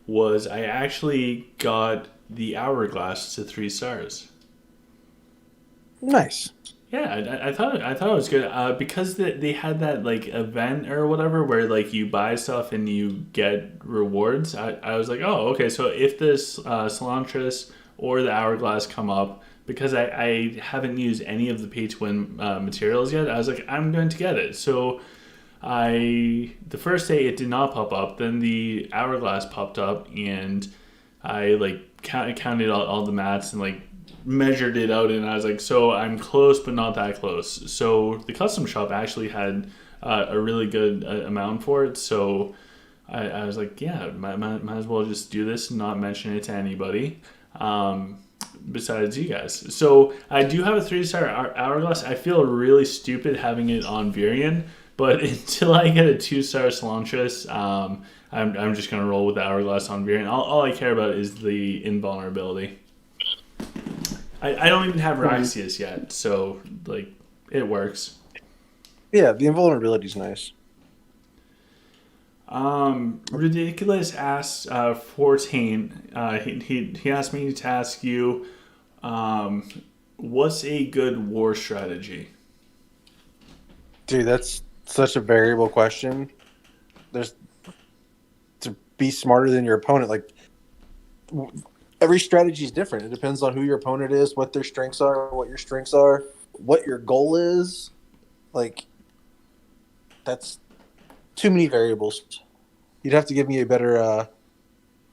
A: was I actually got the Hourglass to 3 stars.
C: Nice.
A: Yeah, I thought it was good because they had that like event or whatever where like you buy stuff and you get rewards. I was like, oh, okay, so if this Cilantris or the Hourglass come up, because I haven't used any of the pay-to-win materials yet, I was like, I'm going to get it. So the first day it did not pop up, then the Hourglass popped up, and I like counted all the mats and like measured it out, and I was like, so I'm close but not that close. So the custom shop actually had a really good amount for it, so I was like, yeah, might as well just do this and not mention it to anybody besides you guys. So I do have a 3-star Hourglass. I feel really stupid having it on Virion, but until I get a 2-star Cilantris, I'm just going to roll with the Hourglass on Virion. All I care about is the invulnerability. I don't even have Raxius yet, so like it works.
C: Yeah, the invulnerability is nice.
A: Ridiculous asked Fortane. He asked me to ask you, what's a good war strategy?
C: Dude, that's such a variable question. There's to be smarter than your opponent. Like every strategy is different. It depends on who your opponent is, what their strengths are, what your strengths are, what your goal is. Like that's too many variables. You'd have to give me a better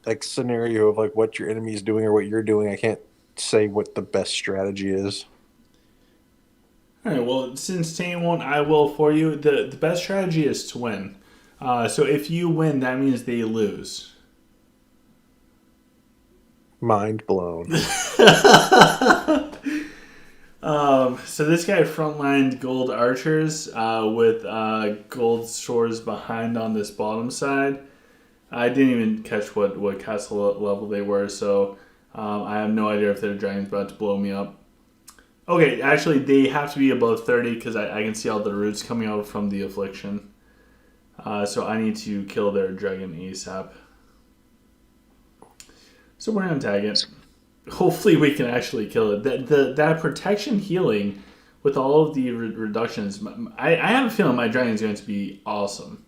C: like scenario of like what your enemy is doing or what you're doing. I can't say what the best strategy is.
A: All right. Well, since Tane won't, I will for you. The best strategy is to win. So if you win, that means they lose.
C: Mind blown.
A: So this guy frontlined gold archers with gold swords behind on this bottom side. I didn't even catch what castle level they were, so I have no idea if their dragon's about to blow me up. Okay, actually they have to be above 30 because I can see all the roots coming out from the affliction. So I need to kill their dragon ASAP. So we're going to tag it. Hopefully we can actually kill it. That protection healing with all of the reductions, I have a feeling my dragon is going to be awesome.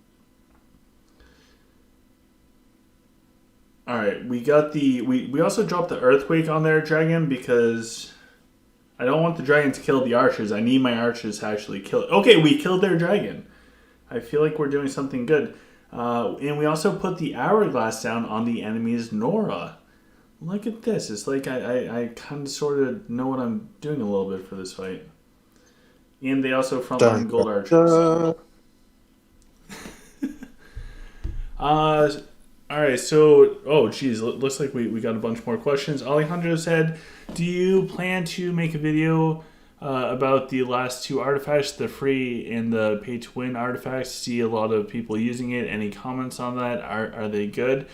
A: Alright, we got we also dropped the earthquake on their dragon because I don't want the dragon to kill the archers. I need my archers to actually kill it. Okay, we killed their dragon. I feel like we're doing something good. And we also put the Hourglass down on the enemy's Nora. Look at this. It's like I kind of sort of know what I'm doing a little bit for this fight. And they also frontline gold archers. Alright, so... Oh, geez. Looks like we got a bunch more questions. Alejandro said, do you plan to make a video about the last 2 artifacts, the free and the pay-to-win artifacts? See a lot of people using it. Any comments on that? Are they good?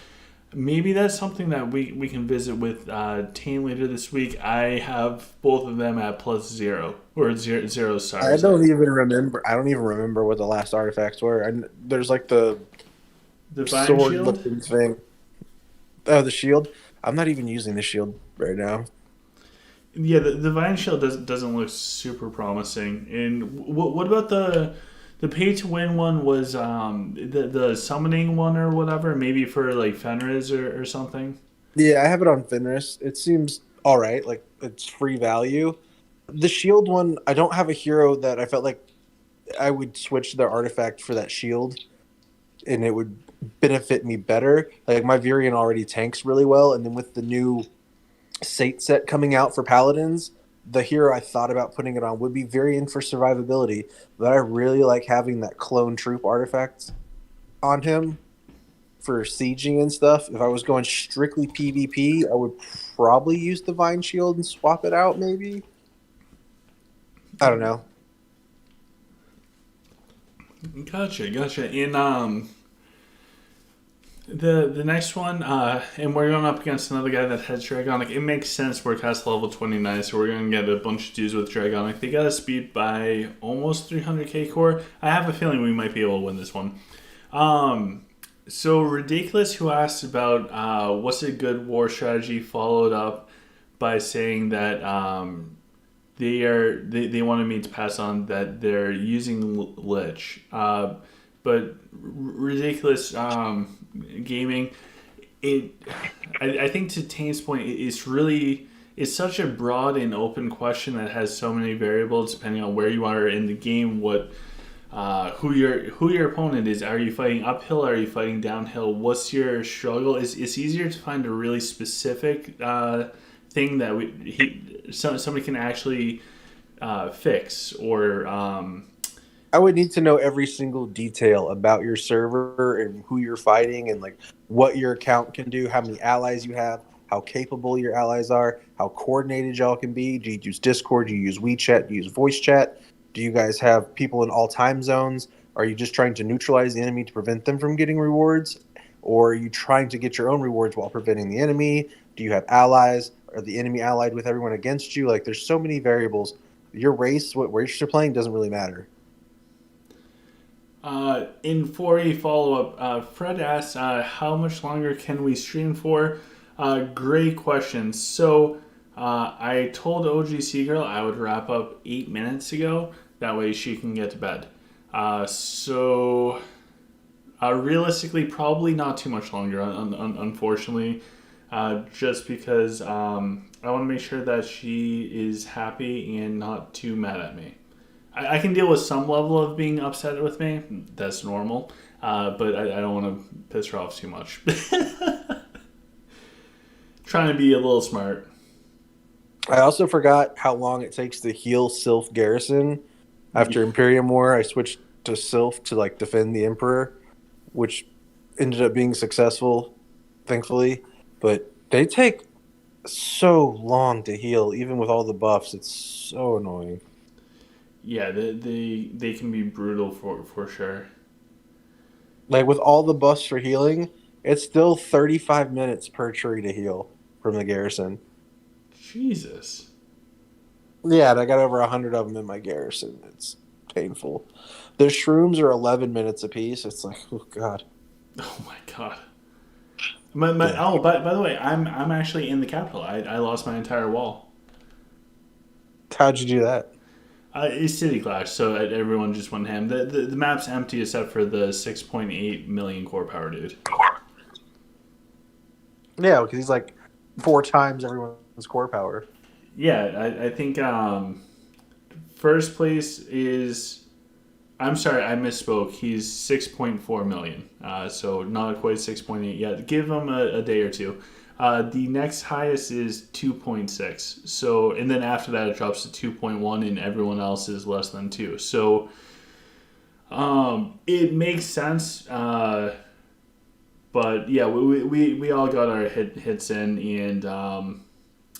A: Maybe that's something that we can visit with Tane later this week. I have both of them at +0 or 0 stars.
C: I don't even remember what the last artifacts were. There's like the
A: Divine
C: sword-looking thing. Oh, the shield. I'm not even using the shield right now.
A: Yeah, the Divine Shield doesn't look super promising. And what about the The pay to win one was the summoning one or whatever, maybe for like Fenris or something.
C: Yeah, I have it on Fenris. It seems all right. Like it's free value. The shield one, I don't have a hero that I felt like I would switch their artifact for that shield, and it would benefit me better. Like my Virion already tanks really well, and then with the new Sate set coming out for Paladins, the hero I thought about putting it on would be Virion for survivability, but I really like having that clone troop artifact on him for sieging and stuff. If I was going strictly PvP, I would probably use Divine Shield and swap it out, maybe. I don't know.
A: Gotcha. And the next one, and we're going up against another guy that has Dragonic. It makes sense. We're cast level 29, so we're going to get a bunch of dudes with Dragonic. They got a speed by almost 300k core. I have a feeling we might be able to win this one. So Ridiculous, who asked about what's a good war strategy, followed up by saying that they wanted me to pass on that they're using Lich. But Ridiculous Gaming, I think to Tane's point, it's such a broad and open question that has so many variables depending on where you are in the game, who your opponent is. Are you fighting uphill? Are you fighting downhill? What's your struggle? It's easier to find a really specific thing that somebody can actually fix or.
C: I would need to know every single detail about your server and who you're fighting and like what your account can do, how many allies you have, how capable your allies are, how coordinated y'all can be. Do you use Discord? Do you use WeChat? Do you use voice chat? Do you guys have people in all time zones? Are you just trying to neutralize the enemy to prevent them from getting rewards? Or are you trying to get your own rewards while preventing the enemy? Do you have allies? Are the enemy allied with everyone against you? Like there's so many variables. Your race, what race you're playing doesn't really matter.
A: In for a follow-up, Fred asks, how much longer can we stream for? Great question. So I told OGC Girl I would wrap up 8 minutes ago. That way she can get to bed. Realistically, probably not too much longer, unfortunately. Just because I want to make sure that she is happy and not too mad at me. I can deal with some level of being upset with me. That's normal. But I don't want to piss her off too much. Trying to be a little smart.
C: I also forgot how long it takes to heal Sylph Garrison. After Imperium War, I switched to Sylph to like defend the Emperor, which ended up being successful, thankfully. But they take so long to heal, even with all the buffs. It's so annoying.
A: Yeah, they can be brutal for sure.
C: Like with all the buffs for healing, it's still 35 minutes per tree to heal from the garrison.
A: Jesus.
C: Yeah, and I got over 100 of them in my garrison. It's painful. The shrooms are 11 minutes apiece. It's like, oh god.
A: Oh my god. Oh, by the way, I'm actually in the capital. I lost my entire wall.
C: How'd you do that?
A: It's City Clash, so everyone just went ham. The map's empty except for the 6.8 million core power dude.
C: Yeah, because he's like 4 times everyone's core power.
A: Yeah, I think first place is... I'm sorry, I misspoke. He's 6.4 million, so not quite 6.8 yet. Give him a day or two. The next highest is 2.6. So, and then after that it drops to 2.1, and everyone else is less than 2. So, it makes sense. But yeah, we all got our hits in, and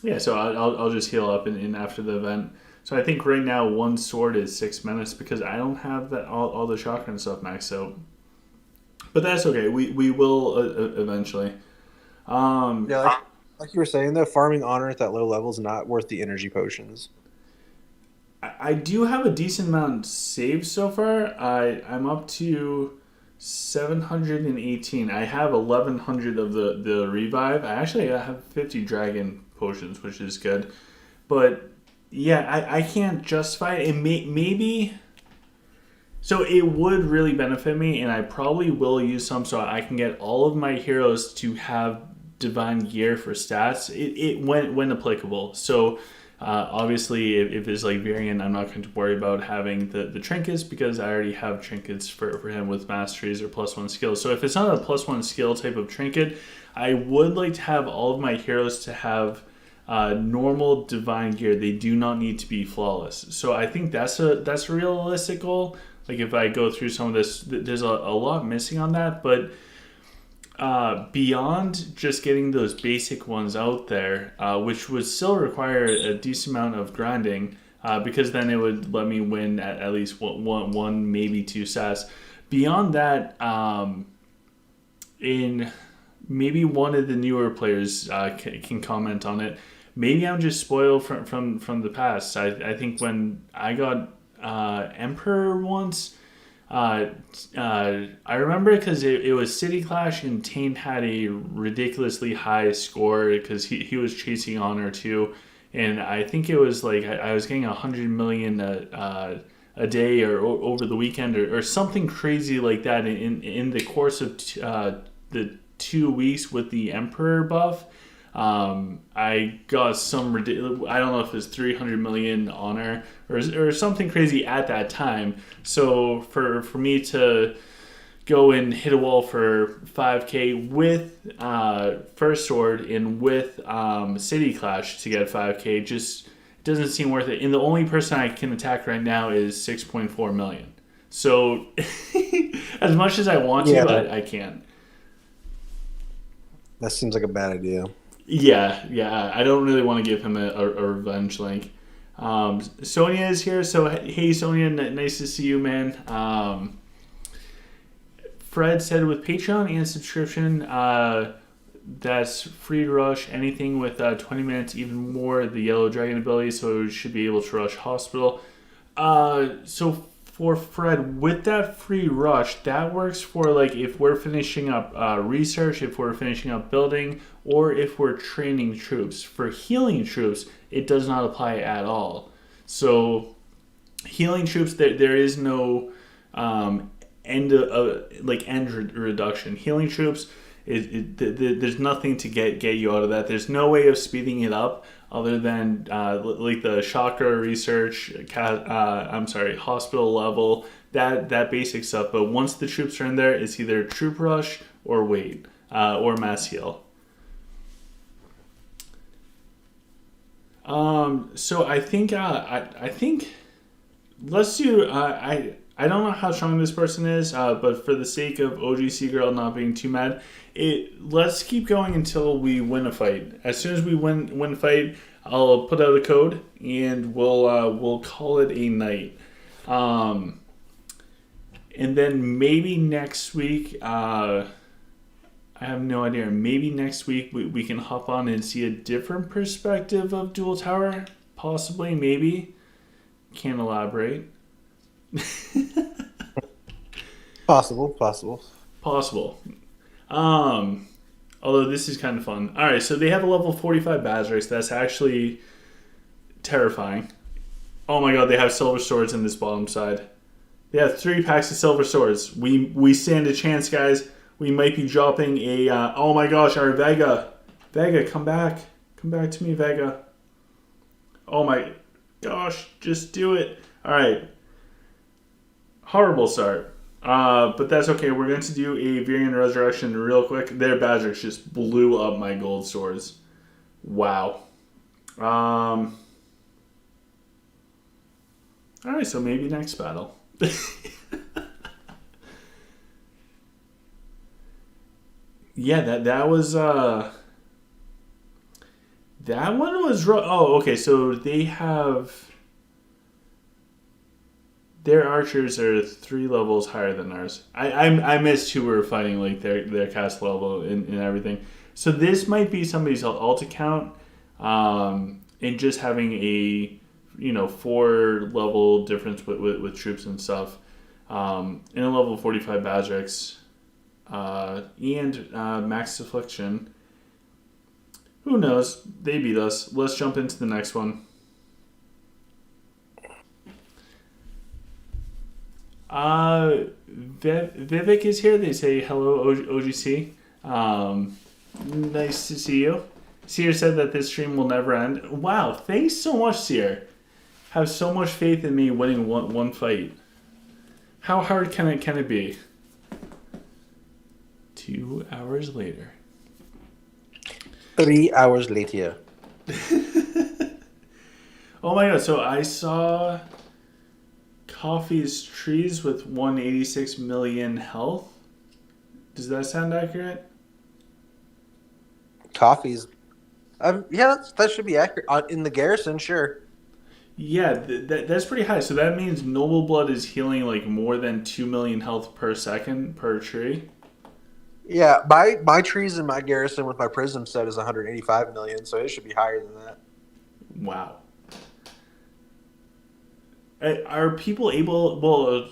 A: yeah. So I'll just heal up in after the event. So I think right now one sword is 6 minutes because I don't have that all the chakra and stuff maxed out. But that's okay. We will eventually.
C: Yeah, like you were saying, though, farming honor at that low level is not worth the energy potions.
A: I do have a decent amount saved so far. I'm up to 718. I have 1100 of the revive. I have 50 dragon potions, which is good. But yeah, I can't justify it. Maybe So it would really benefit me, and I probably will use some so I can get all of my heroes to have divine gear for stats. It when applicable. So obviously, if it's like variant, I'm not going to worry about having the trinkets because I already have trinkets for him with masteries or +1 skills. So if it's not a +1 skill type of trinket, I would like to have all of my heroes to have normal divine gear. They do not need to be flawless. So I think that's a realistic goal. Like if I go through some of this, there's a lot missing on that, but beyond just getting those basic ones out there, which would still require a decent amount of grinding, because then it would let me win at least one, maybe 2 stats. Beyond that, in maybe one of the newer players can comment on it. Maybe I'm just spoiled from the past. I think when I got Emperor once, I remember because it was City Clash and Taint had a ridiculously high score because he was chasing Honor too, and I think it was like I was getting 100 million a day or over the weekend or something crazy like that in the course of the 2 weeks with the Emperor buff. I got some ridiculous, I don't know if it's 300 million honor or something crazy at that time. So for me to go and hit a wall for 5k with First Sword and with City Clash to get 5k just doesn't seem worth it. And the only person I can attack right now is 6.4 million. So as much as I want to, I can't.
C: That seems like a bad idea.
A: Yeah. I don't really want to give him a revenge link. Sonia is here, so hey Sonia, nice to see you, man. Fred said with Patreon and subscription, that's free to rush anything with 20 minutes, even more the Yellow Dragon ability, so it should be able to rush Hospital. So for Fred, with that free rush, that works for like if we're finishing up research, if we're finishing up building, or if we're training troops. For healing troops, it does not apply at all. So healing troops, there is no end reduction. Healing troops, there's nothing to get you out of that. There's no way of speeding it up other than like the chakra research, hospital level, that basic stuff. But once the troops are in there, it's either troop rush or wait or mass heal. So I think let's do. I don't know how strong this person is, but for the sake of OGC girl not being too mad, let's keep going until we win a fight. As soon as we win a fight, I'll put out a code and we'll call it a night. And then maybe next week, I have no idea. Maybe next week we can hop on and see a different perspective of Duel Tower. Possibly, maybe. Can't elaborate.
C: Possible.
A: Although this is kind of fun. All right, so they have a level 45 Bazarix. That's actually terrifying. Oh my god, they have silver swords in this bottom side. They have 3 packs of silver swords. We stand a chance, guys. We might be dropping a... oh my gosh, our Vega. Vega, come back. Come back to me, Vega. Oh my gosh, just do it. All right. Horrible start. But that's okay. We're going to do a Virion Resurrection real quick. Their Bazarix just blew up my gold swords. Wow. Alright, so maybe next battle. Yeah, that was... that one was... Oh, okay, so they have... Their archers are 3 levels higher than ours. I missed who were fighting, like their cast level and everything. So this might be somebody's alt account, and just having a 4 level difference with troops and stuff. In a level 45 Bazarix, and Max Affliction. Who knows? They beat us. Let's jump into the next one. Vivek is here. They say hello, OGC. Nice to see you. Seer said that this stream will never end. Wow, thanks so much, Seer. Have so much faith in me winning one fight. How hard can it be? 2 hours later.
C: 3 hours later.
A: Oh my god, so I saw Coffee's trees with 186 million health. Does that sound accurate?
C: Coffee's. Yeah, that should be accurate. In the garrison, sure.
A: Yeah, that's pretty high. So that means Noble Blood is healing like more than 2 million health per second per tree.
C: Yeah, my trees in my garrison with my prism set is 185 million, so it should be higher than that.
A: Wow. Are people able? Well,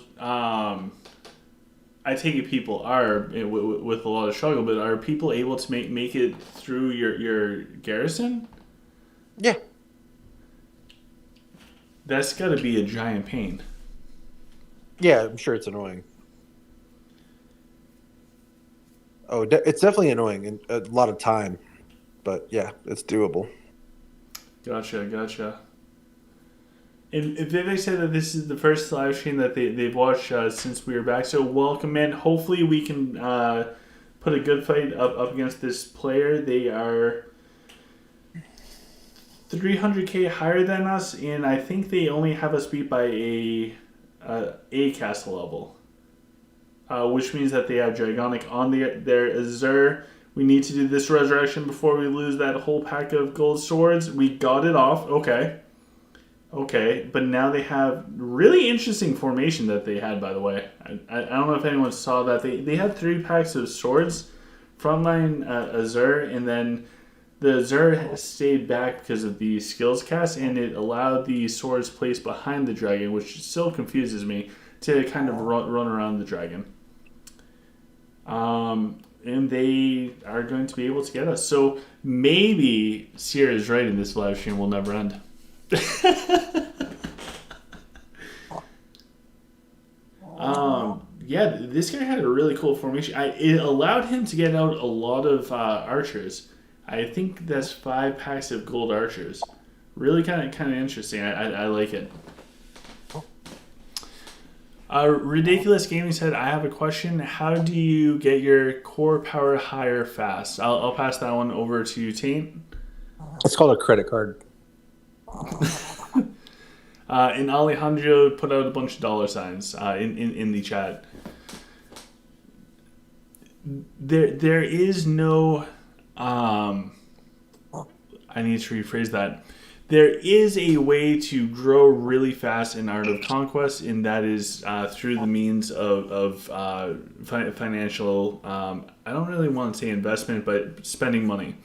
A: I take it people are with a lot of struggle, but are people able to make it through your garrison?
C: Yeah.
A: That's got to be a giant pain.
C: Yeah, I'm sure it's annoying. Oh, it's definitely annoying and a lot of time, but yeah, it's doable.
A: Gotcha. And Vivek said that this is the first live stream that they've watched since we were back. So welcome in. Hopefully we can put a good fight up against this player. They are 300k higher than us, and I think they only have us beat by a castle level. Which means that they have Dragonic on their Azure. We need to do this resurrection before we lose that whole pack of gold swords. We got it off. Okay, but now they have really interesting formation that they had, by the way. I don't know if anyone saw that. They had 3 packs of swords, frontline Azure, and then the Azure stayed back because of the skills cast, and it allowed the swords placed behind the dragon, which still confuses me, to kind of run around the dragon. And they are going to be able to get us. So maybe Sierra is right and this live stream will never end. Yeah, this guy had a really cool formation. It allowed him to get out a lot of archers. I think that's 5 packs of gold archers. Really kind of interesting. I like it. Ridiculous Gaming said, I have a question. How do you get your core power higher fast? I'll pass that one over to Taint.
C: It's called a credit card.
A: And Alejandro put out a bunch of dollar signs in the chat. There is no... I need to rephrase that. There is a way to grow really fast in Art of Conquest, and that is through the means of financial, I don't really want to say investment, but spending money.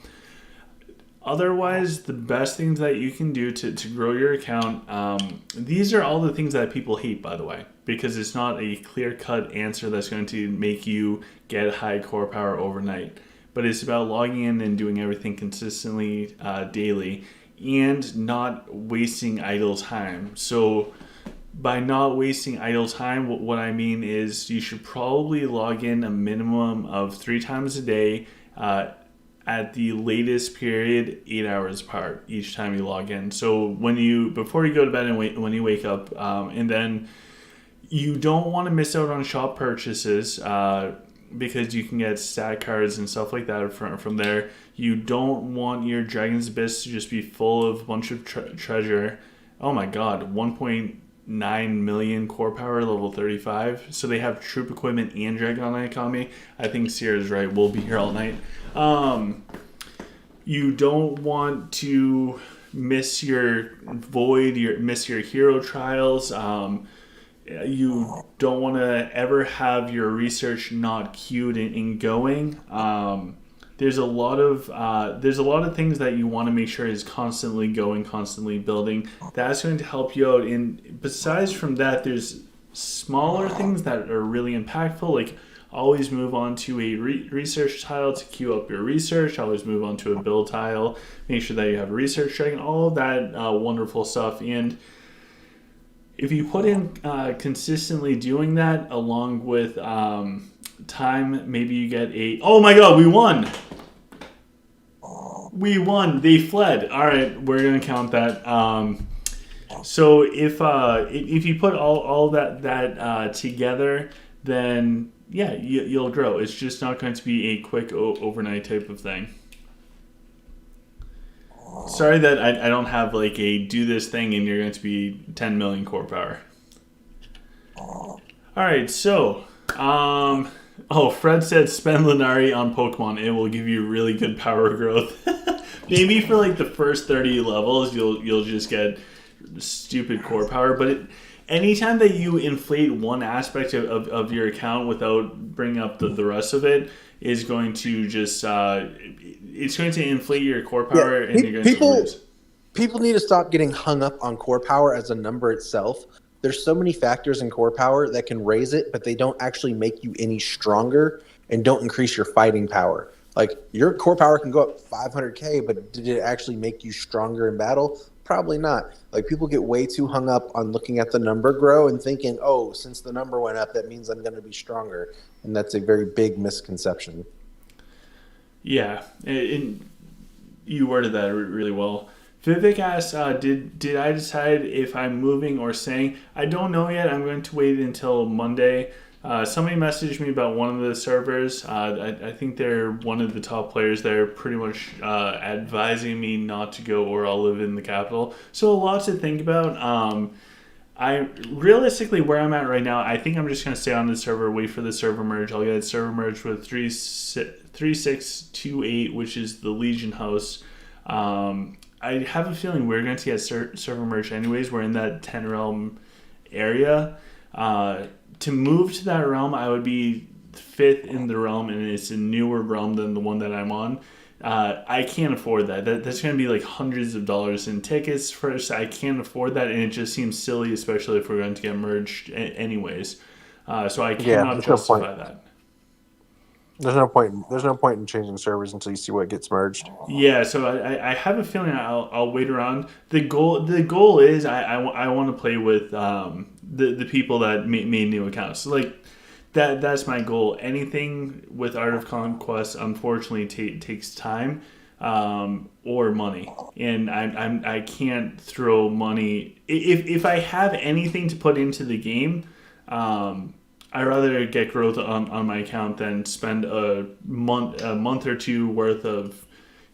A: Otherwise, the best things that you can do to grow your account, these are all the things that people hate, by the way, because it's not a clear-cut answer that's going to make you get high core power overnight. But it's about logging in and doing everything consistently daily, and not wasting idle time. So by not wasting idle time, what I mean is you should probably log in a minimum of 3 times a day at the latest period, 8 hours apart each time you log in. So before you go to bed and when you wake up, and then you don't want to miss out on shop purchases because you can get stat cards and stuff like that from there. You don't want your Dragon's Abyss to just be full of a bunch of treasure. Oh my god, 1.9 million core power, level 35. So they have troop equipment and Dragonic economy. I think Sierra's right. We'll be here all night. You don't want to miss your Void, miss your hero trials. You don't want to ever have your research not queued and going. There's a lot of things that you want to make sure is constantly going, constantly building. That's going to help you out. And besides from that, there's smaller things that are really impactful, like always move on to a research tile to queue up your research. Always move on to a build tile. Make sure that you have a research dragon. All of that wonderful stuff. And If you put in consistently doing that along with time, maybe you get a... Oh my god, we won! We won. They fled. All right, we're going to count that. So if you put all that together, then yeah, you'll grow. It's just not going to be a quick overnight type of thing. Sorry that I don't have like a do this thing and you're going to be 10 million core power. All right, so Fred said spend Lunari on Pokemon. It will give you really good power growth. Maybe for like the first 30 levels, you'll just get stupid core power. But anytime that you inflate one aspect of your account without bringing up the rest of it, is going to just it's going to inflate your core power, and you're going to lose.
C: People need to stop getting hung up on core power as a number itself. There's so many factors in core power that can raise it, but they don't actually make you any stronger and don't increase your fighting power. Like, your core power can go up 500k, but did it actually make you stronger in battle? Probably not. Like, people get way too hung up on looking at the number grow and thinking, oh, since the number went up, that means I'm going to be stronger. And that's a very big misconception.
A: Yeah, and you worded that really well. Vivek asks, did I decide if I'm moving or staying? I don't know yet. I'm going to wait until Monday. Somebody messaged me about one of the servers. I think they're one of the top players there, pretty much advising me not to go or I'll live in the capital. So a lot to think about. I realistically, where I'm at right now, I think I'm just going to stay on the server, wait for the server merge. I'll get server merge with 3628, which is the Legion house. I have a feeling we're going to get server merge anyways. We're in that 10 realm area. To move to that realm, I would be 5th in the realm, and it's a newer realm than the one that I'm on. I can't afford that. That's going to be like hundreds of dollars in tickets first. I can't afford that, and it just seems silly, especially if we're going to get merged anyways. So I cannot justify that.
C: There's no point in changing servers until you see what gets merged.
A: Yeah, so I have a feeling I'll wait around. The goal is I want to play with the people that made new accounts. So like that's my goal. Anything with Art of Conquest, unfortunately, takes time or money, and I can't throw money. If I have anything to put into the game. I'd rather get growth on my account than spend a month or two worth of,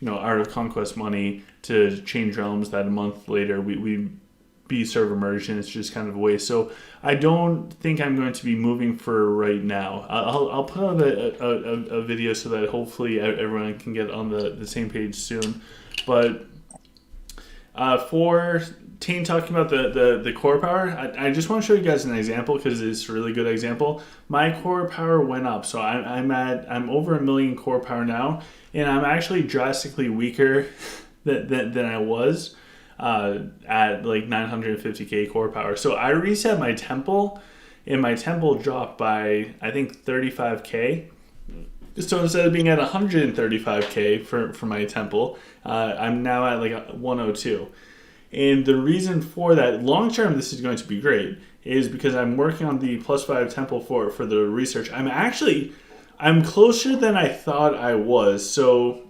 A: Art of Conquest money to change realms that a month later we be server merged, and it's just kind of a waste. So I don't think I'm going to be moving for right now. I'll put out a video so that hopefully everyone can get on the same page soon. But for Tane talking about the core power, I just want to show you guys an example because it's a really good example. My core power went up, so I'm over 1 million core power now, and I'm actually drastically weaker than I was at like 950k core power. So I reset my temple, and my temple dropped by I think 35k. So instead of being at 135k for my temple, I'm now at like 102. And the reason for that, long term, this is going to be great, is because I'm working on the +5 temple for the research. I'm closer than I thought I was. So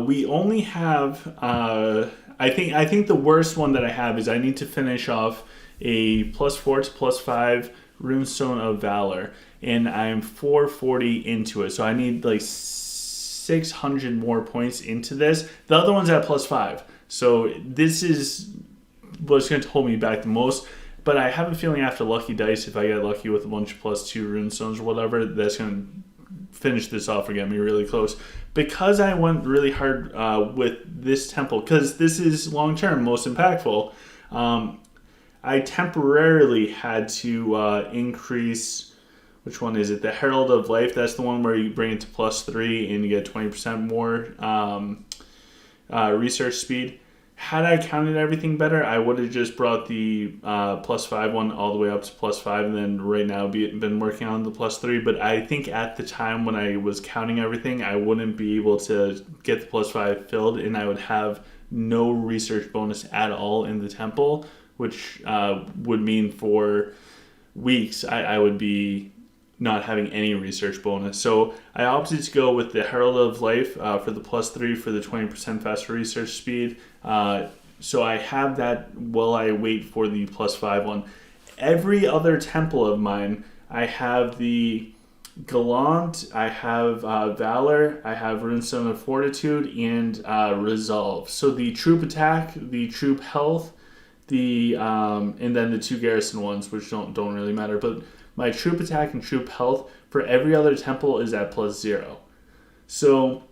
A: we only have, I think the worst one that I have is I need to finish off a +4 to +5 Runestone of Valor. And I'm 440 into it. So I need like 600 more points into this. The other one's at +5. So this is what's going to hold me back the most. But I have a feeling after Lucky Dice, if I get lucky with a bunch of +2 Runestones or whatever, that's going to finish this off or get me really close. Because I went really hard with this temple, because this is long-term most impactful, I temporarily had to increase... Which one is it? The Herald of Life. That's the one where you bring it to +3 and you get 20% more research speed. Had I counted everything better, I would have just brought the +5 one all the way up to +5, and then right now been working on the +3. But I think at the time when I was counting everything, I wouldn't be able to get the +5 filled, and I would have no research bonus at all in the temple which would mean for weeks I would be not having any research bonus. So I opted to go with the Herald of Life for the +3 for the 20% faster research speed. So I have that while I wait for the +5 one. Every other temple of mine, I have the Gallant, I have Valor, I have Runestone of Fortitude, and Resolve. So the troop attack, the troop health, and then the 2 garrison ones, which don't really matter. But my troop attack and troop health for every other temple is at +0. So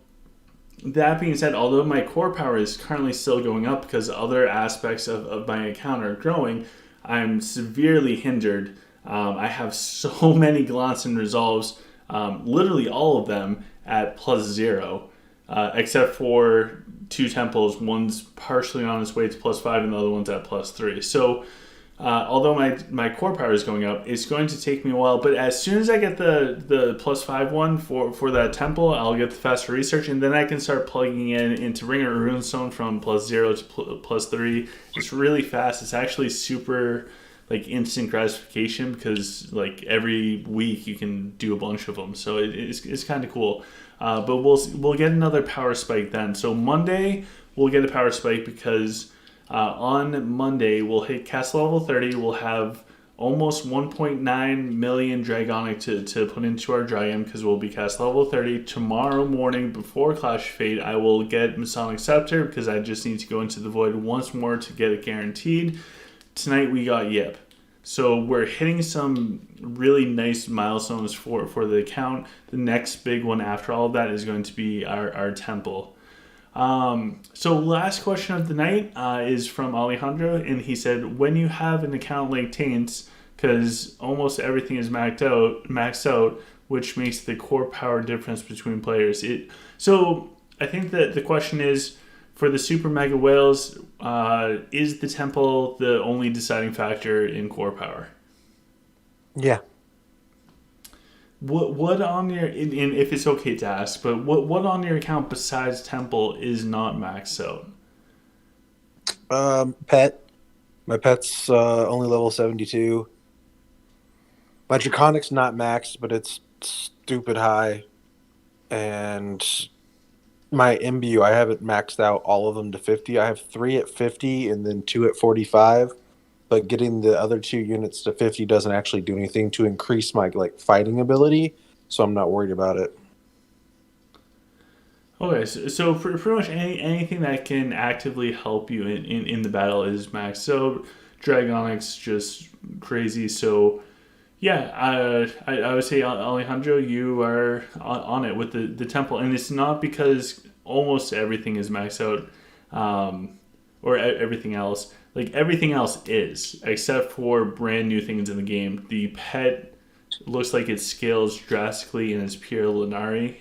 A: that being said, although my core power is currently still going up because other aspects of my account are growing, I'm severely hindered. I have so many Gallants and Resolves, literally all of them at +0, except for 2 temples. One's partially on its way to +5 and the other one's at +3. So although my core power is going up, it's going to take me a while. But as soon as I get the +5 one for that temple, I'll get the faster research, and then I can start plugging into Ringer or Runestone from +0 to +3. It's really fast. It's actually super like instant gratification because like every week you can do a bunch of them. So it's kind of cool. But we'll get another power spike then. So Monday we'll get a power spike because on Monday we'll hit castle level 30. We'll have almost 1.9 million Dragonic to put into our dragon because we'll be castle level 30. Tomorrow morning before Clash of Fate I will get Masonic Scepter because I just need to go into the Void once more to get it guaranteed. Tonight we got Yip. So we're hitting some really nice milestones for the account. The next big one after all of that is going to be our temple. So last question of the night is from Alejandro, and he said, when you have an account like Taint's, because almost everything is maxed out, which makes the core power difference between players. So I think that the question is, for the Super Mega Whales, is the temple the only deciding factor in core power?
C: Yeah.
A: What on your, and if it's okay to ask, but what on your account besides temple is not maxed out?
C: Pet. My pet's only level 72. My Draconic's not maxed, but it's stupid high. And my imbue, I haven't maxed out all of them to 50. I have 3 at 50 and then 2 at 45. But getting the other 2 units to 50 doesn't actually do anything to increase my fighting ability, so I'm not worried about it.
A: Okay, so pretty much anything that can actively help you in the battle is maxed. So Dragonic's just crazy. So yeah, I would say, Alejandro, you are on it with the temple. And it's not because almost everything is maxed out, or everything else. Like, everything else is, except for brand new things in the game. The pet looks like it scales drastically and it's pure Lunari,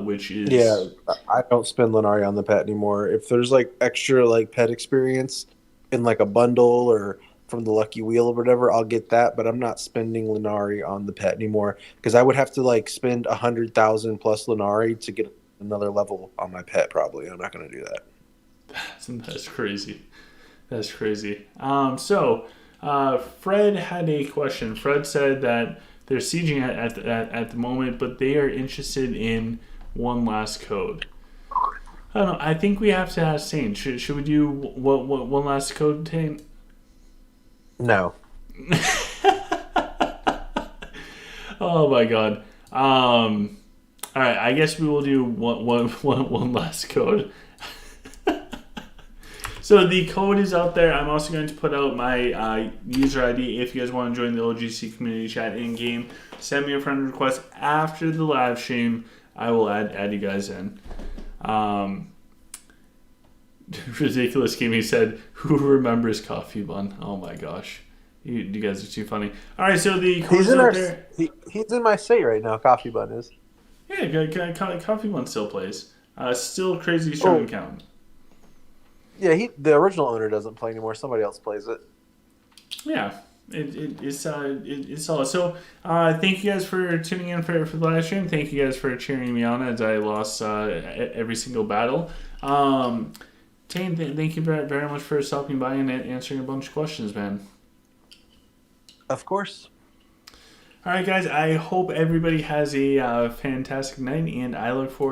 A: which is...
C: Yeah, I don't spend Lunari on the pet anymore. If there's, extra, pet experience in, a bundle or from the Lucky Wheel or whatever, I'll get that, but I'm not spending Lunari on the pet anymore, because I would have to, spend 100,000 plus Lunari to get another level on my pet, probably. I'm not going to do that.
A: That's crazy. That's crazy. So Fred had a question. Fred said that they're sieging at the moment, but they are interested in one last code. I don't know. I think we have to ask Tain. Should we do what one last code, Tain?
C: No.
A: Oh my god. All right. I guess we will do one last code. So the code is out there. I'm also going to put out my user ID if you guys want to join the OGC community chat in game. Send me a friend request after the live stream. I will add you guys in. Ridiculous Gaming said, "Who remembers Coffee Bun?" Oh my gosh, you guys are too funny. All right, so the code's out there.
C: He's in my state right now. Coffee Bun is.
A: Yeah, Coffee Bun still plays. Still crazy strong account.
C: Yeah, the original owner doesn't play anymore. Somebody else plays it.
A: Yeah, it's solid. So thank you guys for tuning in for the live stream. Thank you guys for cheering me on as I lost every single battle. Tane, thank you very much for stopping by and answering a bunch of questions, man.
C: Of course.
A: All right, guys. I hope everybody has a fantastic night, and I look forward